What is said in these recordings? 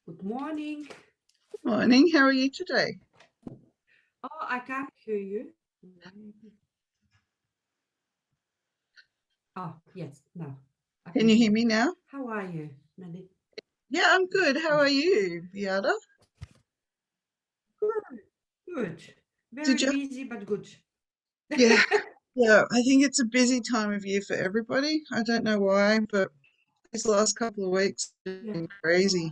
Good morning. Morning. How are you today? Oh, I can't hear you. Oh, yes, now. Can you hear me now? How are you, Nadine? Yeah, I'm good. How are you, Beata? Good. Very Did you? busy, but good. Yeah, yeah. I think it's a busy time of year for everybody. I don't know why, but these last couple of weeks have been crazy.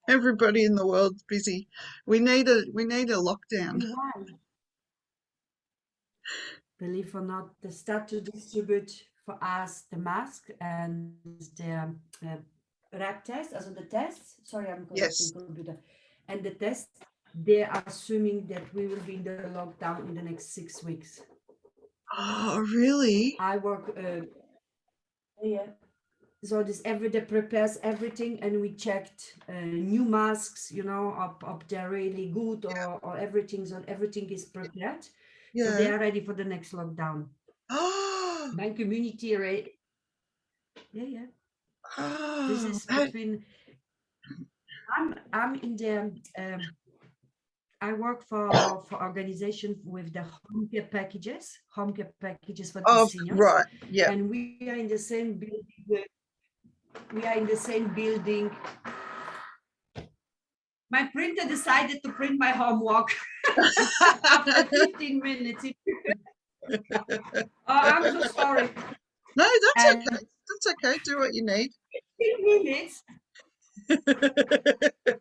Everybody in the world's busy. We need a lockdown. And why? Believe or not, they start to distribute for us the mask and the rap test, also the test. Sorry, I'm connecting Yes. computer. And the test, they are assuming that we will be in the lockdown in the next 6 weeks. Oh, really? I work, yeah. So this everyday prepares everything, and we checked new masks, up they're really good or everything. So everything is prepared. So they Yeah. are ready for the next lockdown. Oh, My community, yeah. This oh. is between. I'm in the. I work for organization with the home care packages for the Oh, seniors, right. Yeah. and we are in the same building. We are in the same building. My printer decided to print my homework after 15 minutes. Oh, I'm so sorry. No, that's And okay. That's okay. Do what you need. 15 minutes,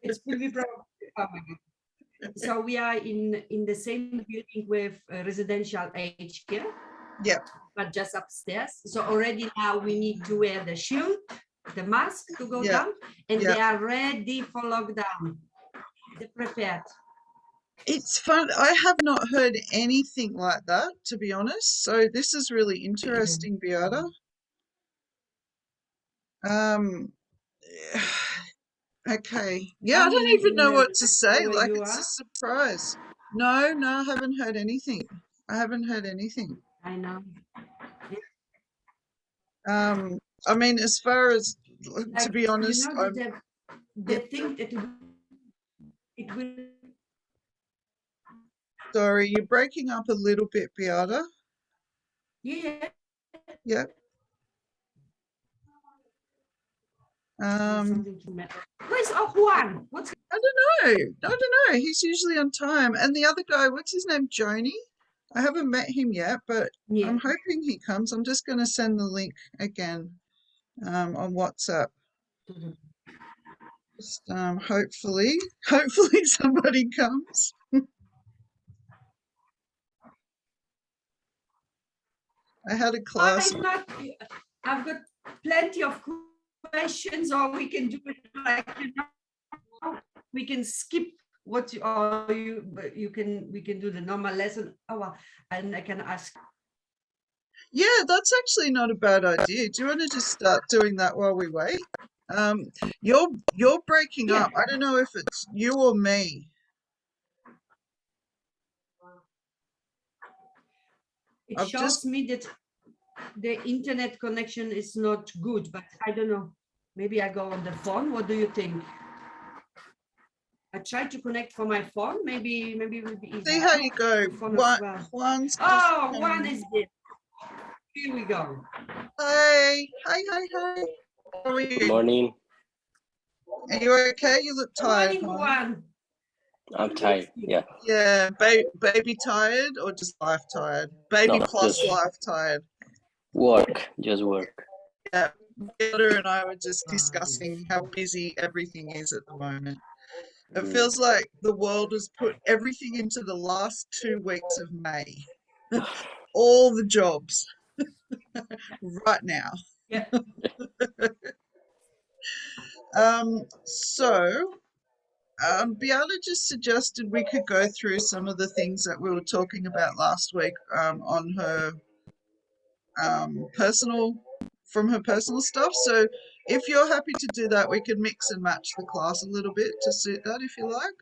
it's will be broken. Oh my God. So we are in the same building with residential aged care, Yeah. but just upstairs. So already now we need to wear the shield, the mask to go Yeah. down, and Yeah. they are ready for lockdown. They're prepared. It's fun. I have not heard anything like that, to be honest. So this is really interesting, Beata. Um, okay. Yeah, I I'm don't even know in what to say. where Like, you it's a are. surprise. No, I haven't heard anything. I haven't heard anything. I know. I mean, as far as, to Like, be honest, that I'm, they think that it will. sorry, you're breaking up a little bit, Beata. Yeah. Yeah. Something to matter. Where's Juan? What's I don't know. He's usually on time. And the other guy, what's his name? Joni? I haven't met him yet, but yeah? I'm hoping he comes. I'm just going to send the link again on WhatsApp. Just hopefully somebody comes. I had a class. I've got plenty of questions, or we can do it like we can skip what you can we can do the normal lesson. Oh, well, and I can ask. Yeah, that's actually not a bad idea. Do you want to just start doing that while we wait? You're breaking Yeah. up. I don't know if it's you or me. It I've just shows me that the internet connection is not good, but I don't know. Maybe I go on the phone. What do you think? I tried to connect for my phone. Maybe it will be see easier. how you go. Phone as well. Juan's just Oh, one coming. is there. Here we go. Hi. How are you? Morning. Are you okay? You look tired, Morning, Juan. Juan. I'm tired. Yeah. Yeah, baby tired or just life tired? Baby No, plus just life tired. Work, just work. Yeah, Viola and I were just discussing how busy everything is at the moment. It Mm. feels like the world has put everything into the last 2 weeks of May. All the jobs right now. Yeah. Beata just suggested we could go through some of the things that we were talking about last week on her personal, from her personal stuff. So if you're happy to do that, we can mix and match the class a little bit to suit that if you like.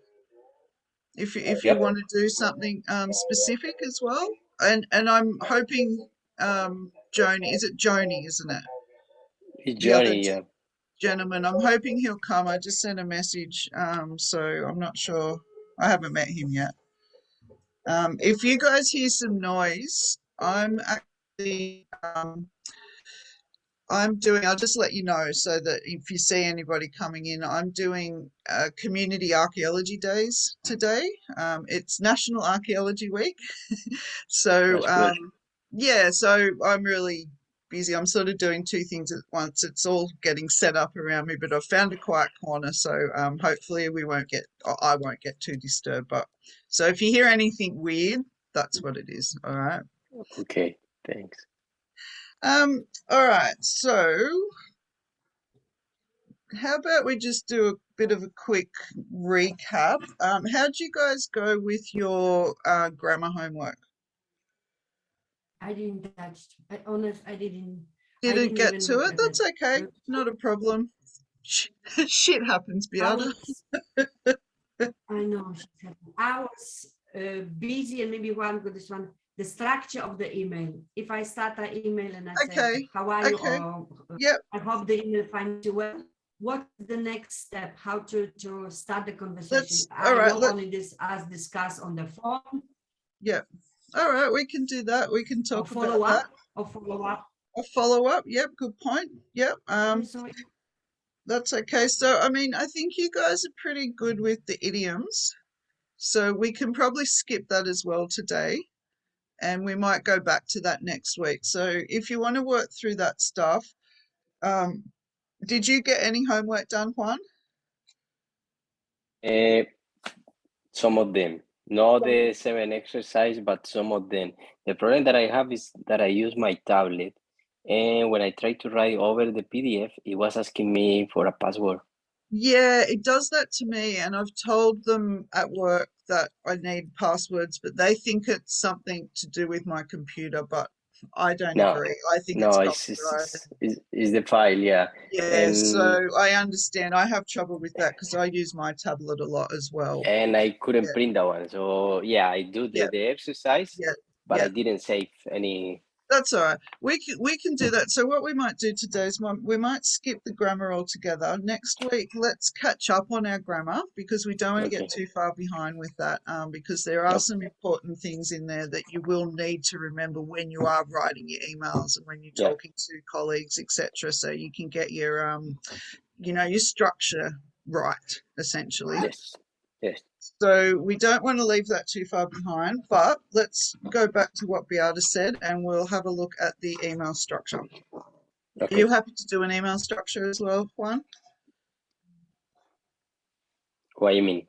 If you Yep. want to do something specific as well. And I'm hoping Joni, is it Joni, isn't it? It's The other Johnny, yeah. gentleman. I'm hoping he'll come. I just sent a message, so I'm not sure. I haven't met him yet. If you guys hear some noise, I'm actually I'm doing. I'll just let you know so that if you see anybody coming in, I'm doing community archaeology days today. It's National Archaeology Week, so That's good. yeah. So I'm really busy. I'm sort of doing two things at once. It's all getting set up around me, but I've found a quiet corner, so hopefully we won't get. I won't get too disturbed. But so if you hear anything weird, that's what it is. All right. Okay, thanks. All right. So how about we just do a bit of a quick recap? How'd you guys go with your grammar homework? I didn't touch. I didn't. I Didn't didn't get even to look it? at it. That's okay. Not a problem. Shit happens, I Beata. was. I know. I was busy, and maybe one good this one. The structure of the email. If I start an email and I say, Okay. "How are you?" Okay. or Yep. I hope the email finds you well. What's the next step? How to start the conversation? All I right. know only this as discussed on the phone, Yep. All right. We can do that. We can or talk about follow that. up, or follow up. A follow up. Yep. Good point. Yep. So That's okay. So, I mean, I think you guys are pretty good with the idioms. So we can probably skip that as well today. And we might go back to that next week. So if you want to work through that stuff, um, did you get any homework done, Juan? Uh, some of them, not the 7 exercise, but some of them. The problem that I have is that I use my tablet, and when I try to write over the PDF, it was asking me for a password. Yeah, it does that to me. And I've told them at work that I need passwords, but they think it's something to do with my computer, but I don't No, agree. I think it's no, copyright. it's the file, yeah. Yeah, And so I understand. I have trouble with that because I use my tablet a lot as well. and I couldn't Yeah, print that one. So yeah, I do yeah, the exercise, yeah, but yeah. I didn't save any. That's all right. We can do that. So what we might do today is we might skip the grammar altogether. Next week, let's catch up on our grammar because we don't want to get Okay. too far behind with that. Because there are Yep. some important things in there that you will need to remember when you are writing your emails and when you're Yep. talking to colleagues, etc. So you can get your your structure right, essentially. Yes. Yes. So we don't want to leave that too far behind, but let's go back to what Beata said and we'll have a look at the email structure. Are you Okay. happy to do an email structure as well, Juan? What do you mean?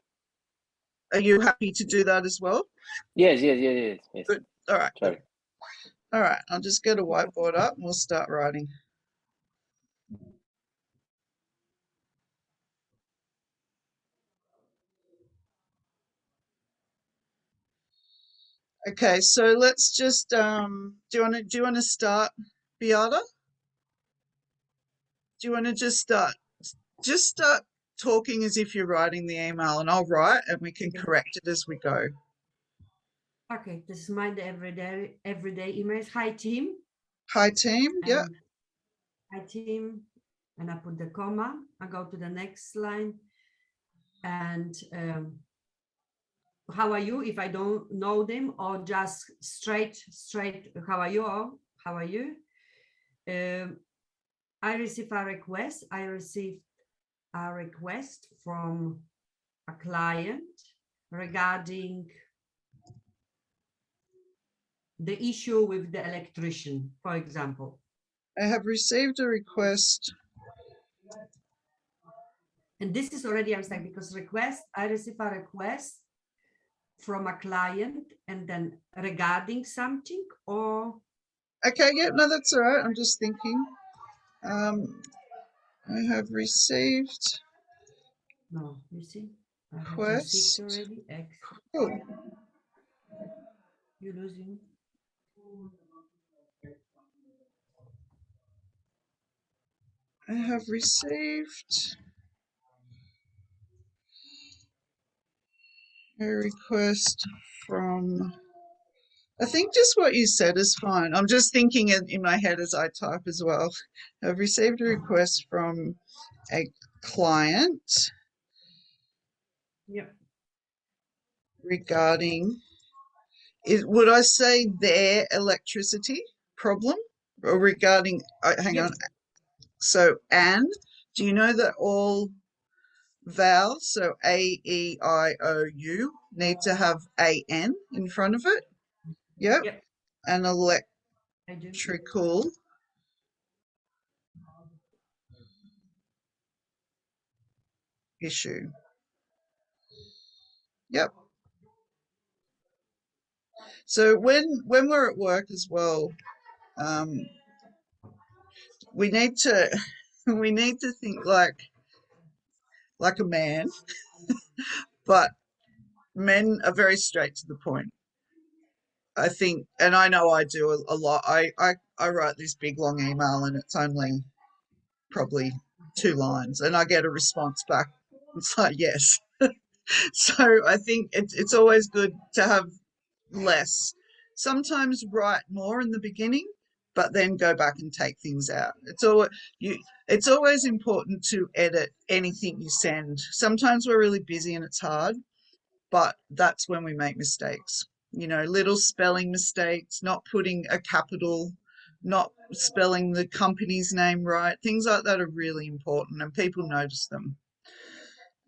Are you happy to do that as well? Yes. Yes. Yes. Yes. Yes. Good. All right, good. Sorry. All right, I'll just get a whiteboard up and we'll start writing. Okay, so let's just do you want to start, Beata? Do you want to just start talking as if you're writing the email and I'll write and we can correct it as we go. okay, this is my everyday emails. Hi team. Hi team. Yeah. And hi team. And I put the comma. I go to the next line. And how are you? If I don't know them, or just straight, how are you? Or how are you? I received a request. I received a request from a client regarding the issue with the electrician, for example. I have received a request. And this is already a mistake because I receive a request from a client and then regarding something or. Okay, yeah, no, that's all right. I'm just thinking. I have received No, you see, I have received request. already. Cool. You're losing. I have received a request from, I think just what you said is fine. I'm just thinking in my head as I type as well. I've received a request from a client Yeah. regarding, would I say their electricity problem or regarding, hang Yes. on. So, Anne, do you know that all vowels, so A, E, I, O, U, need to have A-N in front of it? Yep. Yep. An I do. electrical issue. Yep. So when we're at work as well, we need to we need to think like a man, but men are very straight to the point. I think, and I know I do a lot. I write this big long email and it's only probably 2 lines, and I get a response back. It's like yes. So I think it's always good to have less. Sometimes write more in the beginning, but then go back and take things out. It's always important to edit anything you send. Sometimes we're really busy and it's hard, but that's when we make mistakes. You know, little spelling mistakes, not putting a capital, not spelling the company's name right. Things like that are really important and people notice them.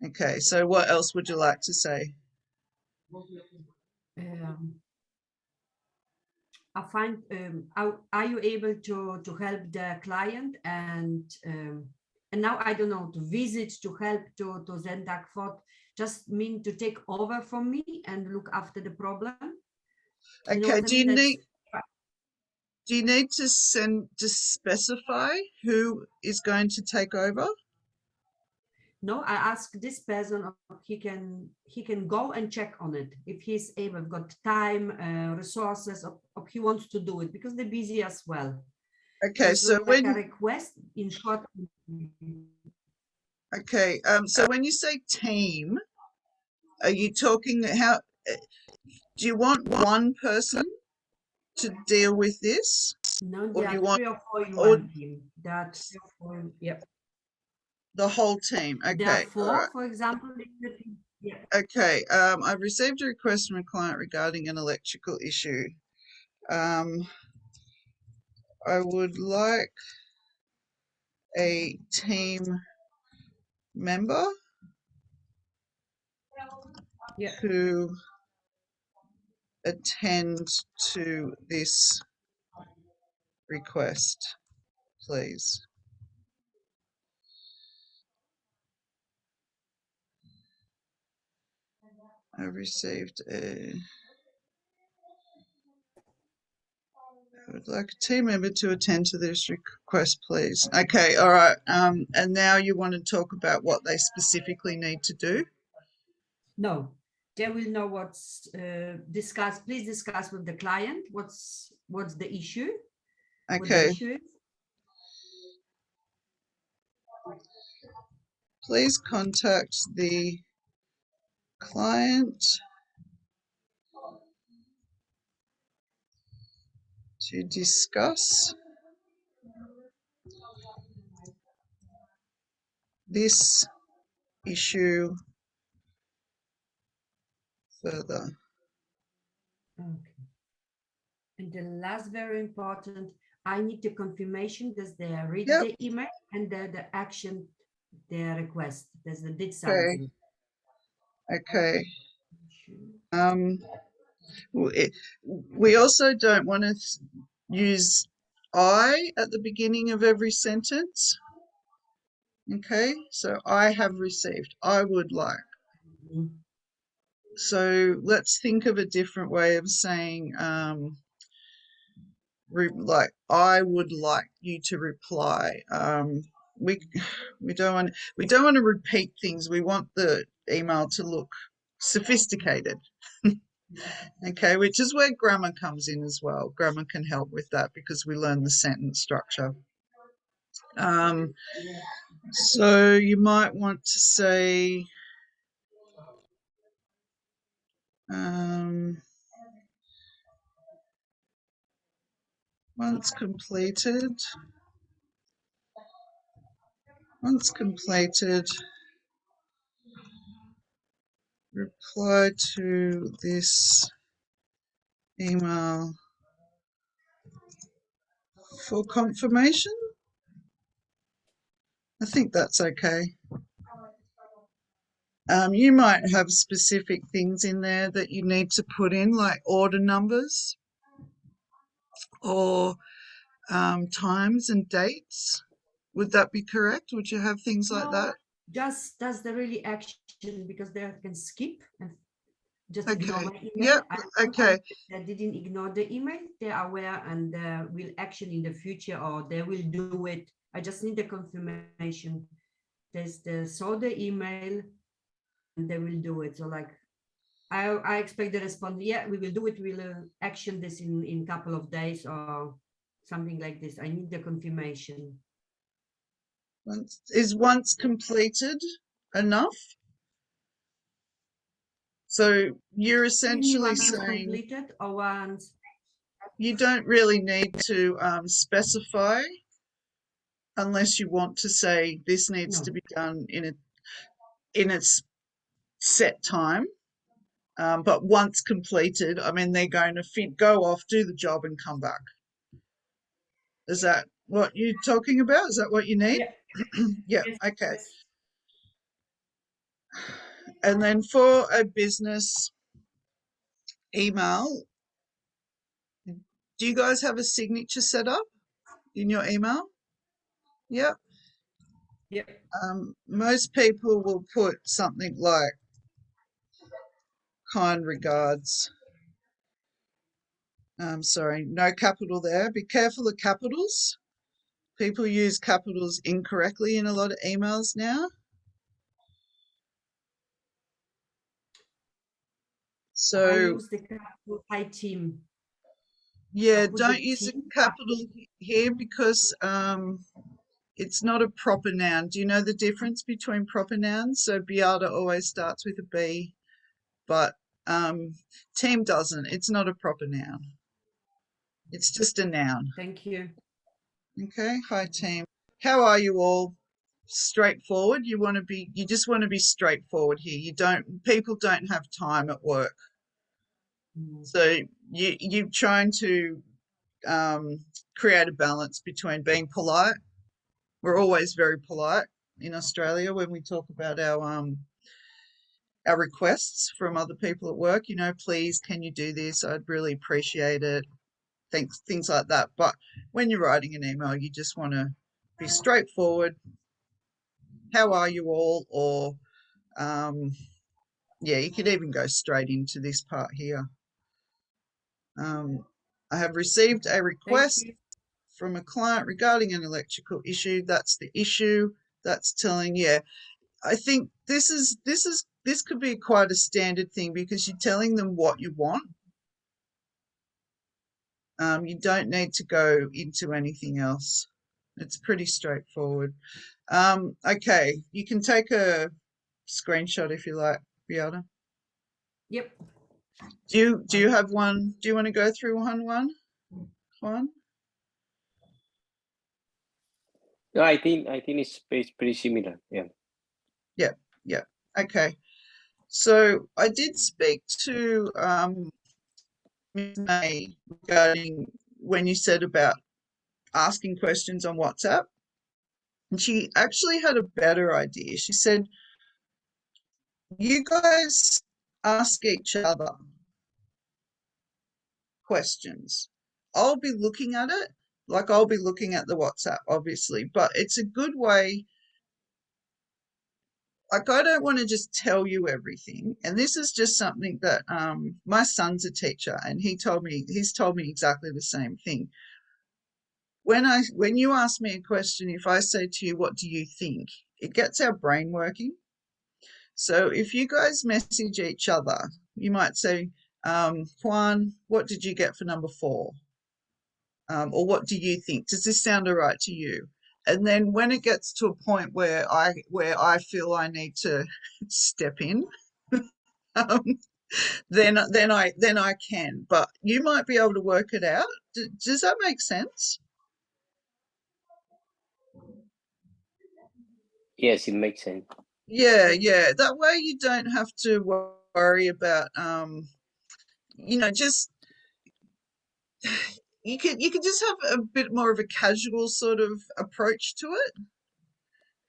Okay, so what else would you like to say? I find, are you able to help the client and now I don't know, to visit, to help, to send that thought, just mean to take over from me and look after the problem? You know Okay, what I mean? That's, do you need to specify who is going to take over? no, I ask this person if he can go and check on it if he's able, got time, resources, or he wants to do it because they're busy as well. Okay, It's so like a request in short. so when you say team, are you talking do you want one person to deal with this, No, or there do you are want 3 or 4 in or one team. There are 3 or 4. Yep. the whole team? There are Okay, all 4, right. for example, in the team. Yeah. Okay, I've received a request from a client regarding an electrical issue. I would like a team member Yeah. to attend to this request, please. I received I would like a team member to attend to this request, please. Okay, all right. And now you want to talk about what they specifically need to do? No, they will know what's discussed. Please discuss with the client what's the issue. What the Okay. issue is. Please contact the client to discuss this issue further. Okay. And the last very important, I need the confirmation that they read Yep. the email and the action, their request, that they did Okay. something. Okay. We also don't want to use I at the beginning of every sentence. Okay, so I have received, I would like. So let's think of a different way of saying, like, I would like you to reply. We don't want to repeat things. We want the email to look sophisticated. Okay, which is where grammar comes in as well. Grammar can help with that because we learn the sentence structure. So you might want to say, once completed, reply to this email for confirmation. I think that's okay. You might have specific things in there that you need to put in, like order numbers or times and dates. Would that be correct? Would you have things like that? Just that's the really action, because they can skip and just ignore Okay. my email. Yep. Okay. They didn't ignore the email. They are aware and will action in the future, or they will do it. I just need the confirmation. They saw the email and they will do it. So like, I expect the response. Yeah, we will do it. We'll action this in couple of days or something like this. I need the confirmation. Is once completed enough? So you're essentially Once saying completed or once. you don't really need to specify unless you want to say this needs No. to be done in a set time. But once completed, I mean, they're going to go off, do the job, and come back. Is that what you're talking about? Is that what you need? Yeah. Yeah. Yes, Okay. yes. And then for a business email, do you guys have a signature set up in your email? Yeah. Yeah. Most people will put something like kind regards. Sorry, no capital there. Be careful of capitals. People use capitals incorrectly in a lot of emails now. I So use the capital I team. yeah, Put the don't use a team capital here because it's not a proper noun. Do you know the difference between proper nouns? So Beata always starts with a B, but team doesn't. It's not a proper noun. It's just a noun. Thank you. Okay, hi team. How are you all? Straightforward. You just want to be straightforward here. People don't have time at work. So you're trying to create a balance between being polite. We're always very polite in Australia when we talk about our requests from other people at work. You know, please, can you do this? I'd really appreciate it. Thanks, things like that. But when you're writing an email, you just want to be straightforward. How are you all? Or yeah, you could even go straight into this part here. I have received a request from a client regarding an electrical issue. That's the issue. That's telling, yeah. I think this could be quite a standard thing because you're telling them what you want. You don't need to go into anything else. It's pretty straightforward. Okay, you can take a screenshot if you like, Beata. Yep. Do you have one? Do you want to go through one? No, I think it's pretty similar. Yeah. Yeah. Okay. So I did speak to Ms. May regarding when you said about asking questions on WhatsApp. And she actually had a better idea. She said, you guys ask each other. questions. I'll be looking at it, like I'll be looking at the WhatsApp, obviously, but it's a good way. Like, I don't want to just tell you everything. And this is just something that my son's a teacher, and he's told me exactly the same thing. When you ask me a question, if I say to you, what do you think? It gets our brain working. So if you guys message each other, you might say, Juan, what did you get for number 4? Or what do you think? Does this sound all right to you? And then when it gets to a point where I feel I need to step in, um, then I can. But you might be able to work it out. Does that make sense? Yes, it makes sense. Yeah. That way you don't have to worry about just you can just have a bit more of a casual sort of approach to it.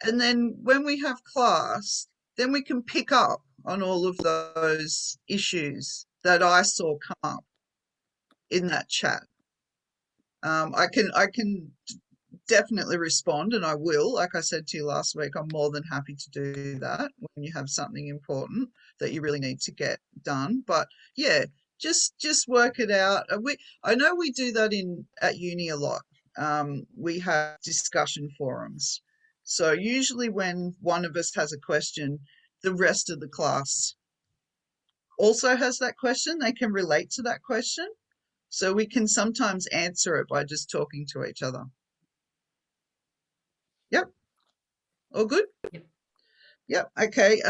And then when we have class, then we can pick up on all of those issues that I saw come up in that chat. I can definitely respond, and I will. Like I said to you last week, I'm more than happy to do that when you have something important that you really need to get done. But yeah, just work it out. I know we do that at uni a lot. We have discussion forums. So usually when one of us has a question, the rest of the class also has that question. They can relate to that question. So we can sometimes answer it by just talking to each other. Yep. All good? Yep. Yep. Okay.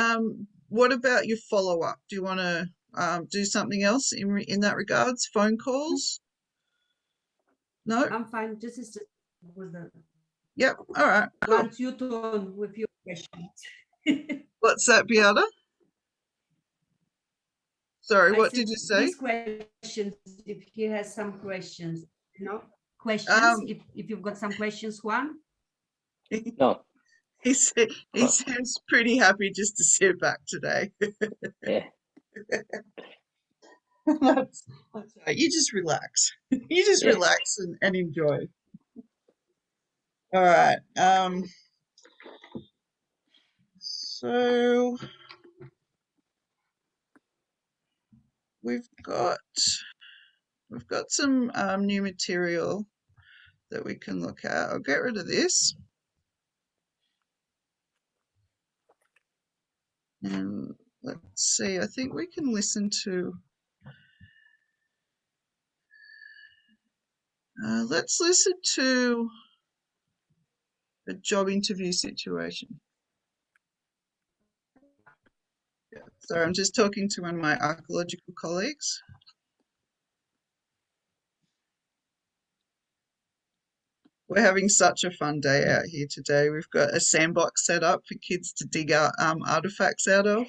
What about your follow-up? Do you want to do something else in that regards? Phone calls? No? I'm fine. This is with the Yep. All right. Cool. want you to on with your questions. What's that, Beata? Sorry, I what said did you say? his questions, if he has some questions, questions, Um, if you've got some questions, Juan. No. he seems pretty happy just to sit back today. Yeah. That's right. You just relax. You just Yeah. relax and enjoy. All right. So we've got some new material that we can look at. I'll get rid of this. And let's see, I think we can listen to, let's listen to a job interview situation. Yeah. So I'm just talking to one of my archaeological colleagues. We're having such a fun day out here today. We've got a sandbox set up for kids to dig out artifacts out of.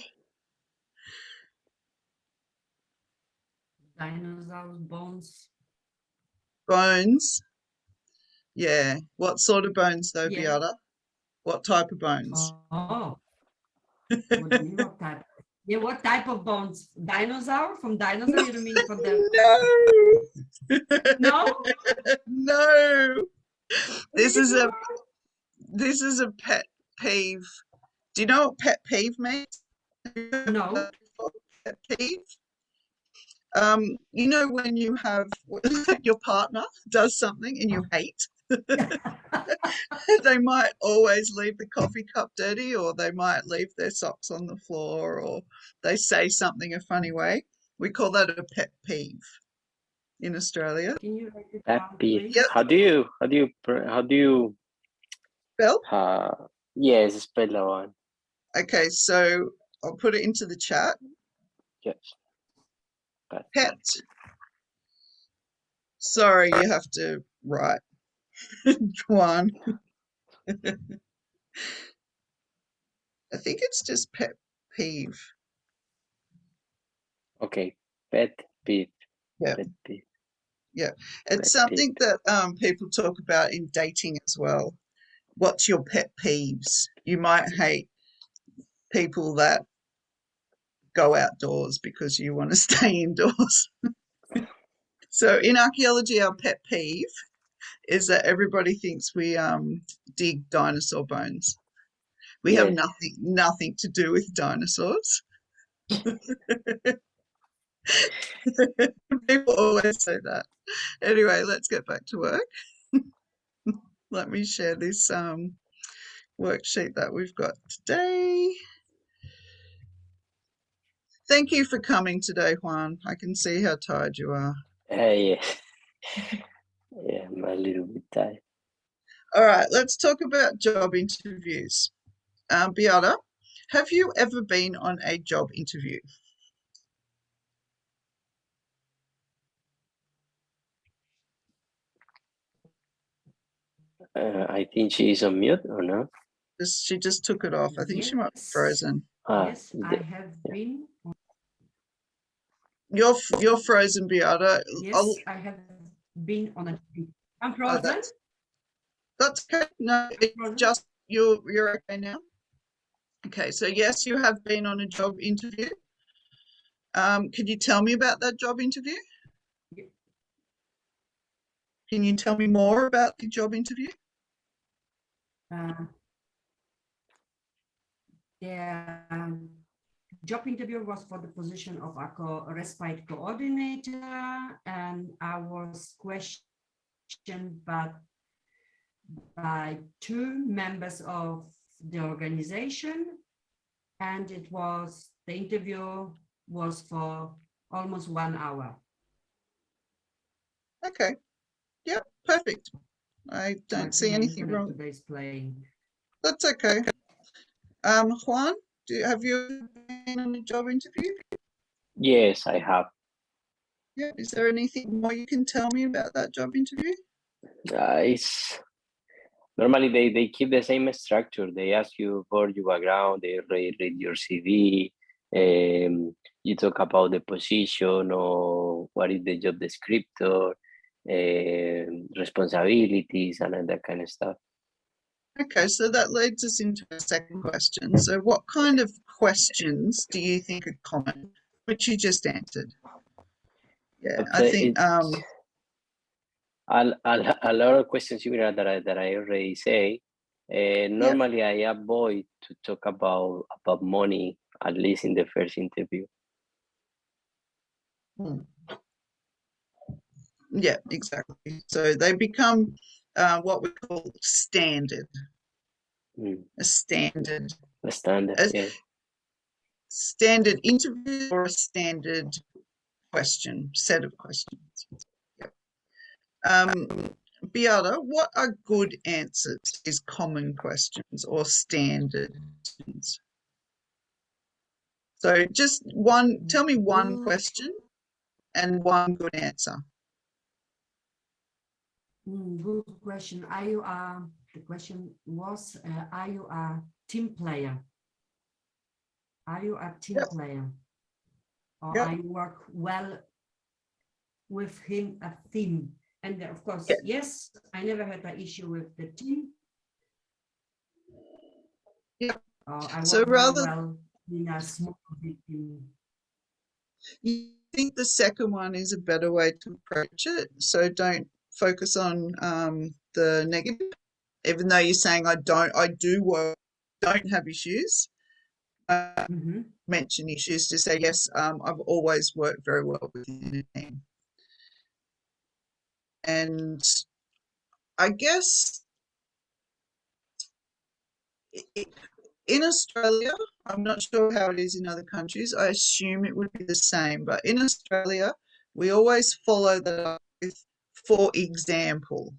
Dinosaurs, bones. Bones. Yeah. What sort of bones though, Yeah. Beata? What type of bones? Oh, what do you mean what type? Yeah, what type of bones? Dinosaur? From dinosaur? You don't mean from the No. no? No. This is Really? a pet peeve. Do you know what pet peeve means? No. Pet peeve? When you have your partner does something and you hate, they might always leave the coffee cup dirty, or they might leave their socks on the floor, or they say something a funny way. We call that a pet peeve in Australia. Can you write it That down, peeve. please? Yep. How do you Spell? yes, spell that one. Okay, so I'll put it into the chat. Yes. Pet. Pet. Sorry, you have to write. Juan. I think it's just pet peeve. Okay. Pet peeve. Yeah. Pet peeve. Yeah. Pet It's something peeve. that people talk about in dating as well. What's your pet peeves? You might hate people that go outdoors because you want to stay indoors. So in archaeology, our pet peeve is that everybody thinks we dig dinosaur bones. We have Yes. nothing to do with dinosaurs. People always say that. Anyway, let's get back to work. Let me share this worksheet that we've got today. Thank you for coming today, Juan. I can see how tired you are. Yes. Yeah, I'm a little bit tired. All right, let's talk about job interviews. Beata, have you ever been on a job interview? I think she is on mute or no? She just took it off. I think she might be Yes, frozen. yes, I The, have yeah. been. You're frozen, Beata. Yes, I have been on a. I'm Oh, frozen. that's okay. No, it's Frozen. just you're okay now. Okay, so yes, you have been on a job interview. Could you tell me about that job interview? Yeah. Can you tell me more about the job interview? Uh, the job interview was for the position of a respite coordinator, and I was questioned by two members of the organization, and the interview was for almost 1 hour. Okay. Yep, perfect. I don't see My anything internet wrong. today is playing. That's okay. Juan, have you been on a job interview? Yes, I have. Yeah. Is there anything more you can tell me about that job interview? It's normally they keep the same structure. They ask you for your background, they read your CV, you talk about the position or what is the job descriptor, responsibilities, and that kind of stuff. Okay, so that leads us into a second question. So what kind of questions do you think are common? Which you just answered. Yeah, I think It's a lot of questions similar that I already say. yeah, Normally, I avoid to talk about money, at least in the first interview. mm, yeah, exactly. So they become what we call standard, Mm. a standard, The standard, a yeah. standard interview or a standard set of questions. Yep. Beata, what are good answers to these common questions or standard questions? So just tell me one Good. question and one good answer. Good question. Are you the question was, are you a team player? Are you a team Yep, player? Or yep, I work well with him, a team? And of course, yep, yes, I never had an issue with the team. yep. I So work very rather, well in a small team. you think the second one is a better way to approach it. So don't focus on the negative, even though you're saying I don't have issues. Mhm. Mention issues to say yes. I've always worked very well within a team, and I guess in Australia, I'm not sure how it is in other countries. I assume it would be the same, but in Australia, we always follow that up with, for example.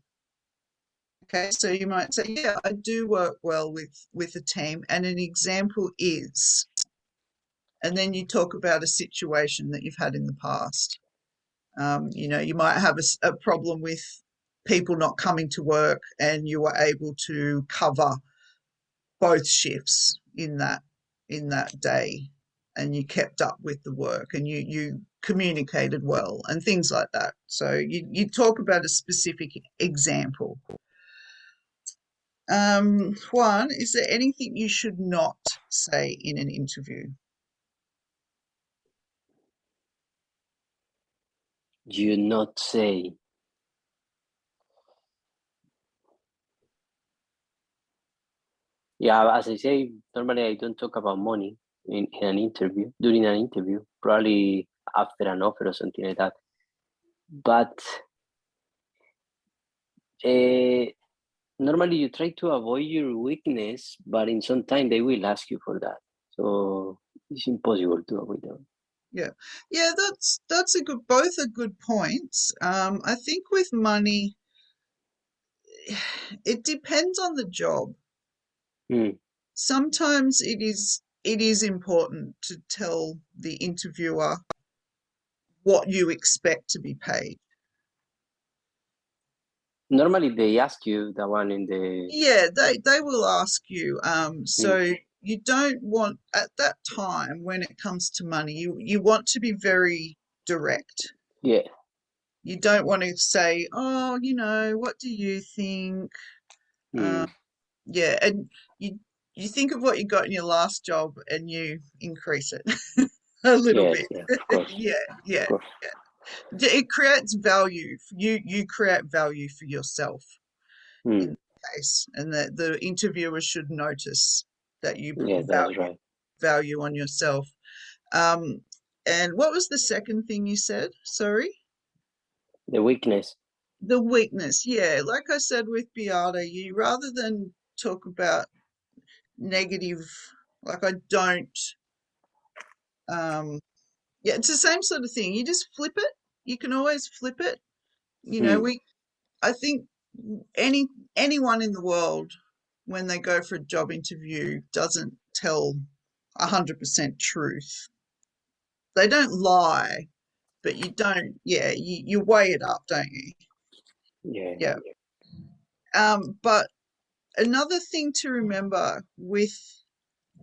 Okay, so you might say, yeah, I do work well with a team, and an example is, and then you talk about a situation that you've had in the past. You might have a problem with people not coming to work, and you were able to cover both shifts in that day, and you kept up with the work, and you communicated well, and things like that. So you talk about a specific example. Juan, is there anything you should not say in an interview? You not say. Yeah, as I say, normally I don't talk about money in an interview, during an interview, probably after an offer or something like that. But normally you try to avoid your weakness, but in some time they will ask you for that. So it's impossible to avoid them. Yeah, that's a good. Both are good points. I think with money, it depends on the job. Mm, Sometimes it is important to tell the interviewer what you expect to be paid. normally they ask you the one in the Yeah, they will ask you. mm, So you don't want at that time when it comes to money, you want to be very direct. yeah You don't want to say, oh, what do you think? mm, Yeah, and you think of what you got in your last job and you increase it a little yes, bit. yeah, of course, Yeah, of yeah. course. It creates value. You create value for yourself in Mm, that case, and that the interviewer should notice that you put yes, that's right. value on yourself. Um, and what was the second thing you said? Sorry. The weakness. The weakness. Yeah, like I said with Beata, you rather than talk about negative, like I don't. Yeah, it's the same sort of thing. You just flip it. You can always flip it. Mm, I think any anyone in the world when they go for a job interview doesn't tell 100% truth. They don't lie, but you don't. Yeah, you weigh it up, don't you? yeah. Yeah. But another thing to remember with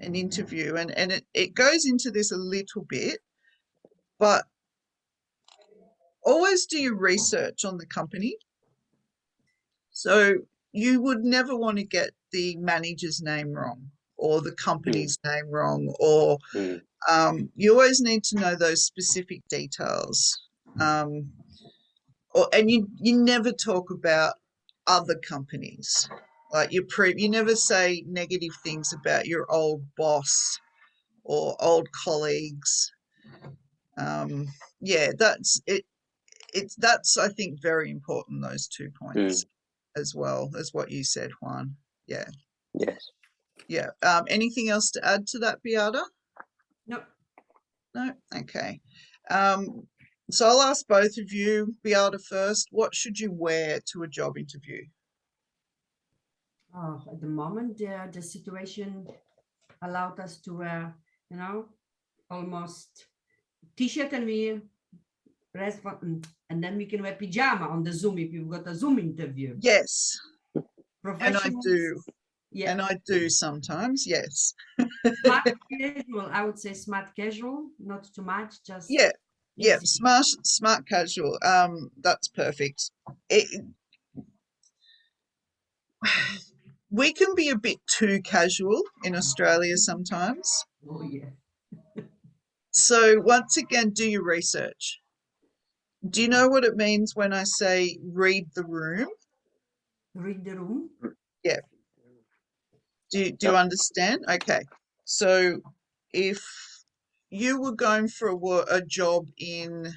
an interview, and it goes into this a little bit, but always do your research on the company. So you would never want to get the manager's name wrong or the Mm, company's name wrong, or mm, you always need to know those specific details. Um, and you never talk about other companies. Like you never say negative things about your old boss or old colleagues. Um, yeah, that's it. That's I think very important. Those 2 points, mm, as well as what you said, Juan. Yeah, yes. yeah. Anything else to add to that, Beata? No. No. Okay. Um, so I'll ask both of you, Beata first. What should you wear to a job interview? Oh, at the moment, the situation allowed us to wear, almost t-shirt and and then we can wear pajama on the Zoom if you've got a Zoom interview. Yes, and I Professionals, do, yeah. and I do sometimes. Yes. Smart casual, I would say smart casual, not too much, just Yeah, yeah. easy. Smart casual. That's perfect. It, we can be a bit too casual in Australia sometimes. Oh yeah. So once again, do your research. Do you know what it means when I say read the room? Read the room. Yeah. Do you No. understand? Okay. So if you were going for a job in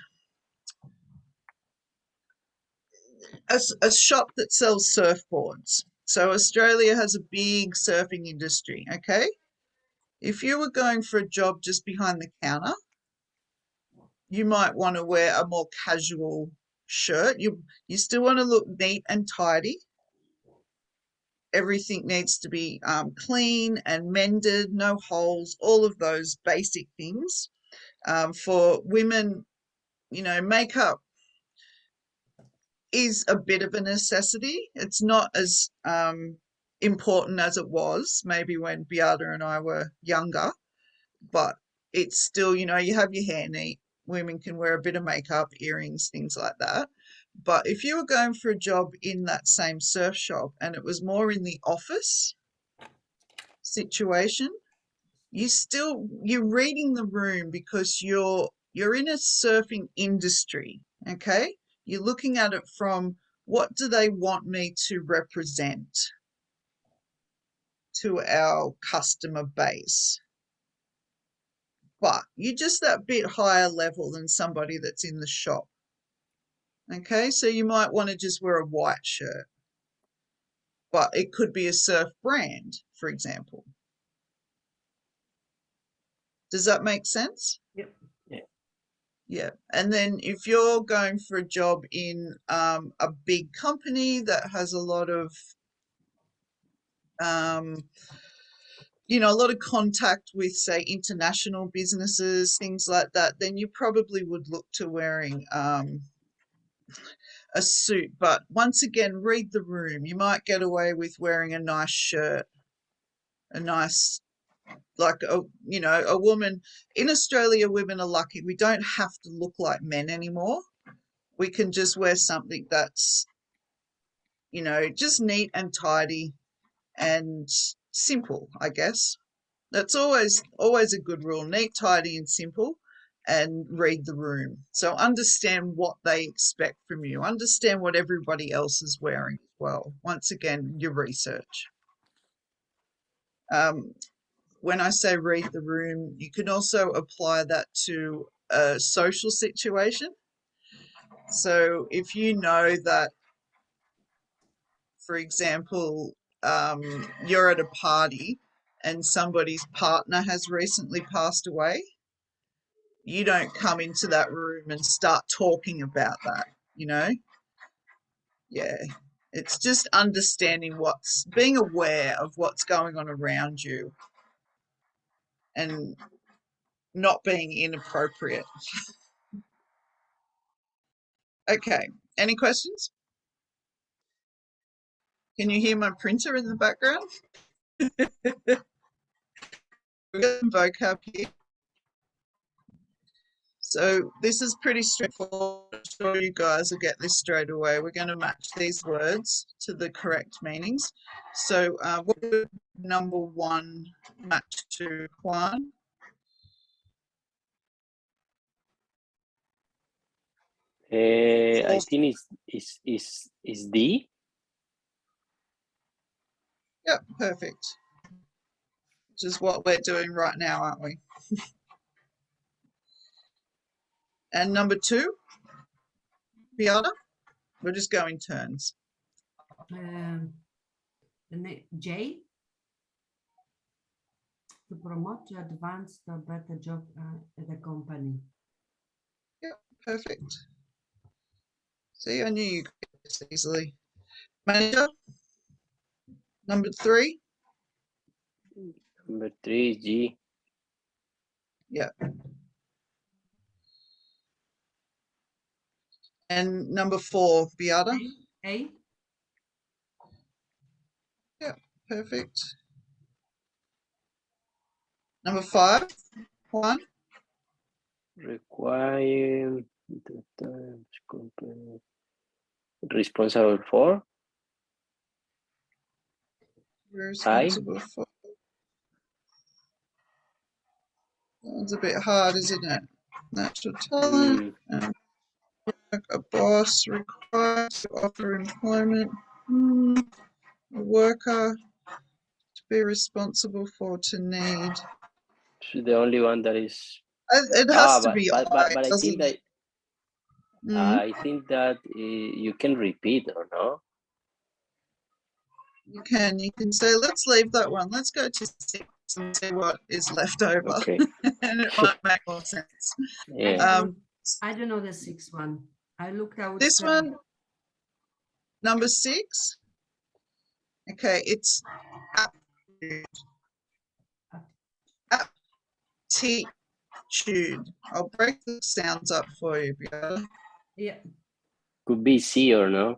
a shop that sells surfboards. So Australia has a big surfing industry, okay? If you were going for a job just behind the counter, you might want to wear a more casual shirt. You still want to look neat and tidy. Everything needs to be clean and mended, no holes, all of those basic things. For women, makeup is a bit of a necessity. It's not as important as it was maybe when Beata and I were younger, but it's still, you have your hair neat. Women can wear a bit of makeup, earrings, things like that. But if you were going for a job in that same surf shop and it was more in the office situation, you're reading the room because you're in a surfing industry, Okay, you're looking at it from what do they want me to represent to our customer base? But you're just that bit higher level than somebody that's in the shop. Okay, so you might want to just wear a white shirt, but it could be a surf brand, for example. Does that make sense? Yep. Yeah. And then if you're going for a job in a big company that has a lot of, you know, a lot of contact with, say, international businesses, things like that, then you probably would look to wearing a suit. But once again, read the room. You might get away with wearing a nice shirt, a nice, like a, you know, a woman in Australia, women are lucky. We don't have to look like men anymore. We can just wear something that's, you know, just neat and tidy and simple, I guess. That's always a good rule. Neat, tidy, and simple, and read the room. So understand what they expect from you. Understand what everybody else is wearing as well. Once again, your research. When I say read the room, you can also apply that to a social situation. So if you know that, for example, you're at a party and somebody's partner has recently passed away, you don't come into that room and start talking about that, you know? Yeah. It's just understanding being aware of what's going on around you and not being inappropriate. Okay. Any questions? Can you hear my printer in the background? We've got some vocab here. So this is pretty straightforward. I'm sure you guys will get this straight away. We're going to match these words to the correct meanings. So what would number one match to, Juan? I think it's D. Yep, perfect. Which is what we're doing right now, aren't we? And number two, Beata, we'll just go in turns. J, to promote, to advance the better job at the company. Yep, perfect. See, I knew you could get this easily. Manager, number three. Number three is G. Yeah. And number four, Beata. A. Yeah, perfect. Number five, Juan. Require responsible for. Responsible for. That one's a bit hard, isn't it? Natural talent. A boss required to offer employment. A worker to be responsible for, to need. It's the only one that is. It has to be but I, I think that I think that you can repeat, or no? You can say, let's leave that one. Let's go to 6 and see what is left over. Okay. And it might make more sense. Yeah. I don't know the sixth one. I looked out. This one, number 6. Okay, it's aptitude. Aptitude. I'll break the sounds up for you, Beata. Yeah. Could be C or no.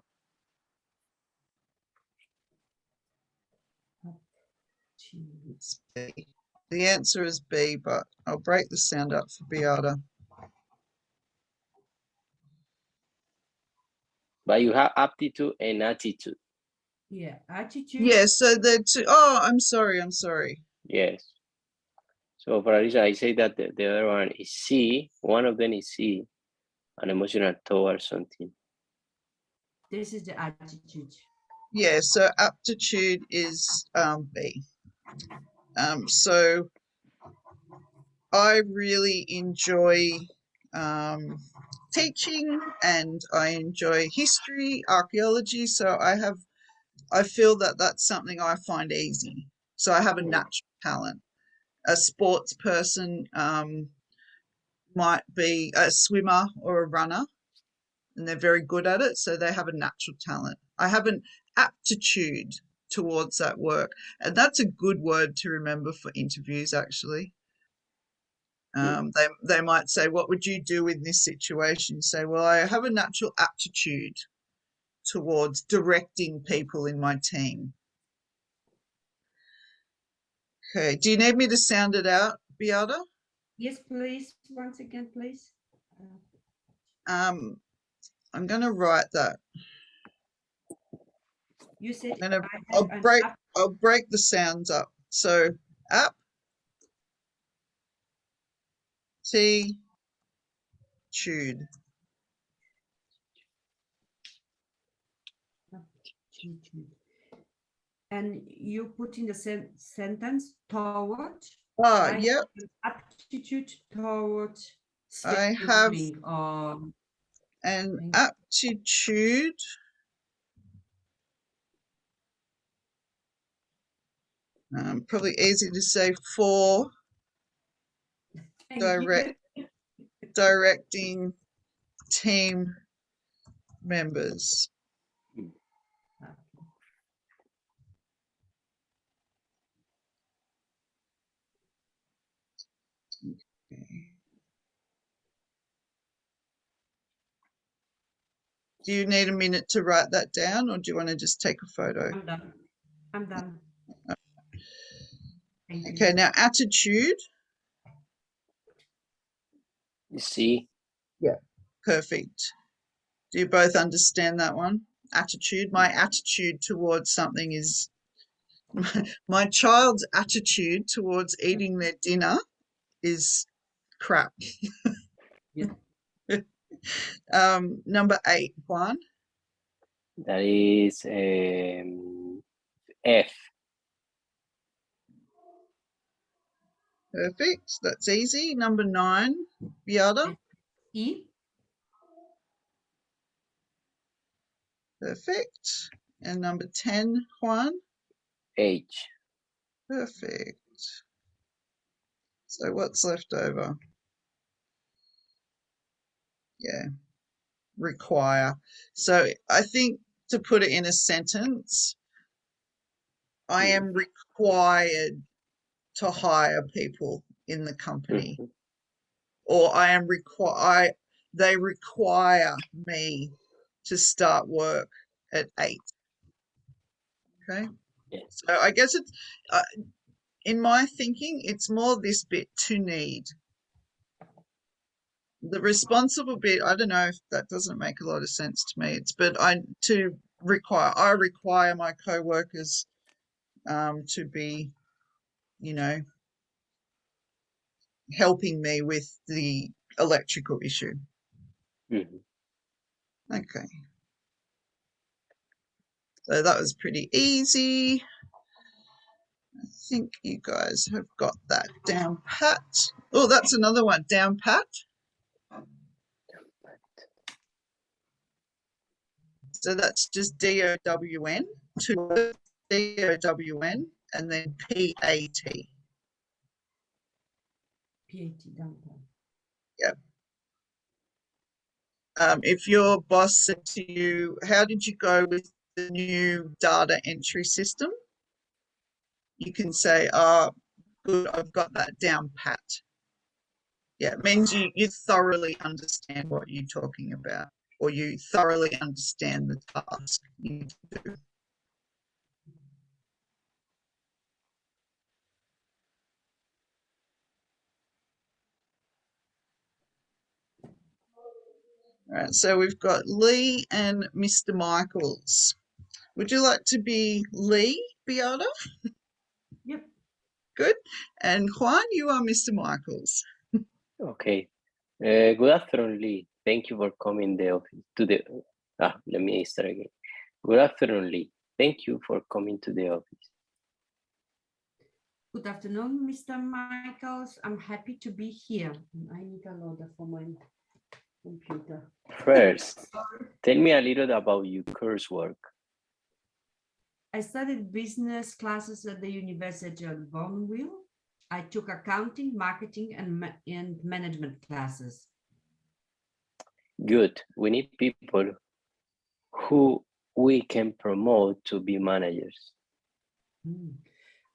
It's B. The answer is B, but I'll break the sound up for Beata. But you have aptitude and attitude. Yeah, attitude. Yes, so the two. Oh, I'm sorry. Yes. So for Alicia, I say that the other one is C. One of them is C. and emotional towards something. This is the attitude. Yeah, so aptitude is B. So I really enjoy teaching, and I enjoy history, archaeology. So I feel that that's something I find easy. So I have a natural talent. A sports person might be a swimmer or a runner, and they're very good at it. So they have a natural talent. I have an aptitude towards that work. And that's a good word to remember for interviews, actually. They might say, what would you do in this situation? You say, well, I have a natural aptitude towards directing people in my team. Okay, do you need me to sound it out, Beata? Yes, please. Once again, please. I'm going to write that. You said I'll break the sounds up. So aptitude. And you put in the sentence toward. Yep. Aptitude toward I have or an aptitude probably easy to say for directing team members. Okay. Do you need a minute to write that down, or do you want to just take a photo? I'm done. Okay, now attitude. See? Yeah, perfect. Do you both understand that one? Attitude. My attitude towards something is my child's attitude towards eating their dinner is crap. Yeah. Number 8, Juan. That is F. Perfect. That's easy. Number 9, Beata. E. Perfect. And number 10, Juan. H. Perfect. So what's left over? Yeah, require. So I think to put it in a sentence, I am required to hire people in the company, or they require me to start work at 8. Okay. Yeah. So I guess it's in my thinking, it's more this bit to need. The responsible bit, I don't know if that doesn't make a lot of sense to me. I require my co-workers to be, helping me with the electrical issue. Okay. So that was pretty easy. I think you guys have got that down pat. Oh, that's another one, down pat. So that's just DOWN, 2 words, DOWN, and then PAT. PAT, downtown. Yep. If your boss said to you, how did you go with the new data entry system? You can say, oh, good, I've got that down pat. Yeah, it means you thoroughly understand what you're talking about, or you thoroughly understand the task you need to do. All right, so we've got Lee and Mr. Michaels. Would you like to be Lee, Beata? Yep. Good. And Juan, you are Mr. Michaels. Okay. Good afternoon, Lee. Thank you for coming to the. Let me start again. Good afternoon, Lee. Thank you for coming to the office. Good afternoon, Mr. Michaels. I'm happy to be here. I need a loader for my computer. First, tell me a little about your coursework. I studied business classes at the University of Bonneville. I took accounting, marketing, and management classes. Good. We need people who we can promote to be managers.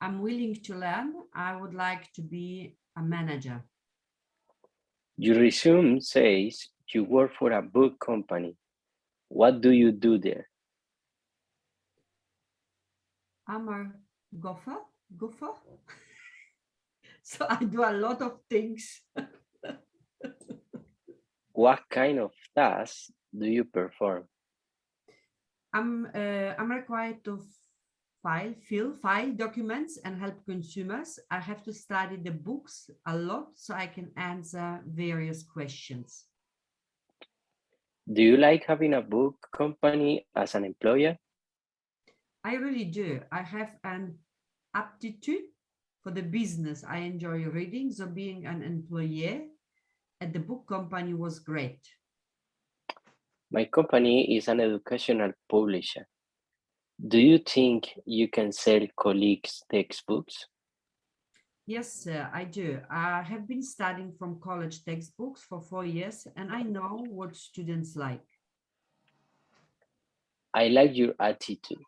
I'm willing to learn. I would like to be a manager. Your resume says you work for a book company. What do you do there? I'm a gopher. So I do a lot of things. What kind of tasks do you perform? I'm required to file documents and help consumers. I have to study the books a lot so I can answer various questions. Do you like having a book company as an employer? I really do. I have an aptitude for the business. I enjoy reading, so being an employee at the book company was great. My company is an educational publisher. Do you think you can sell colleagues' textbooks? Yes, sir, I do. I have been studying from college textbooks for 4 years, and I know what students like. I like your attitude.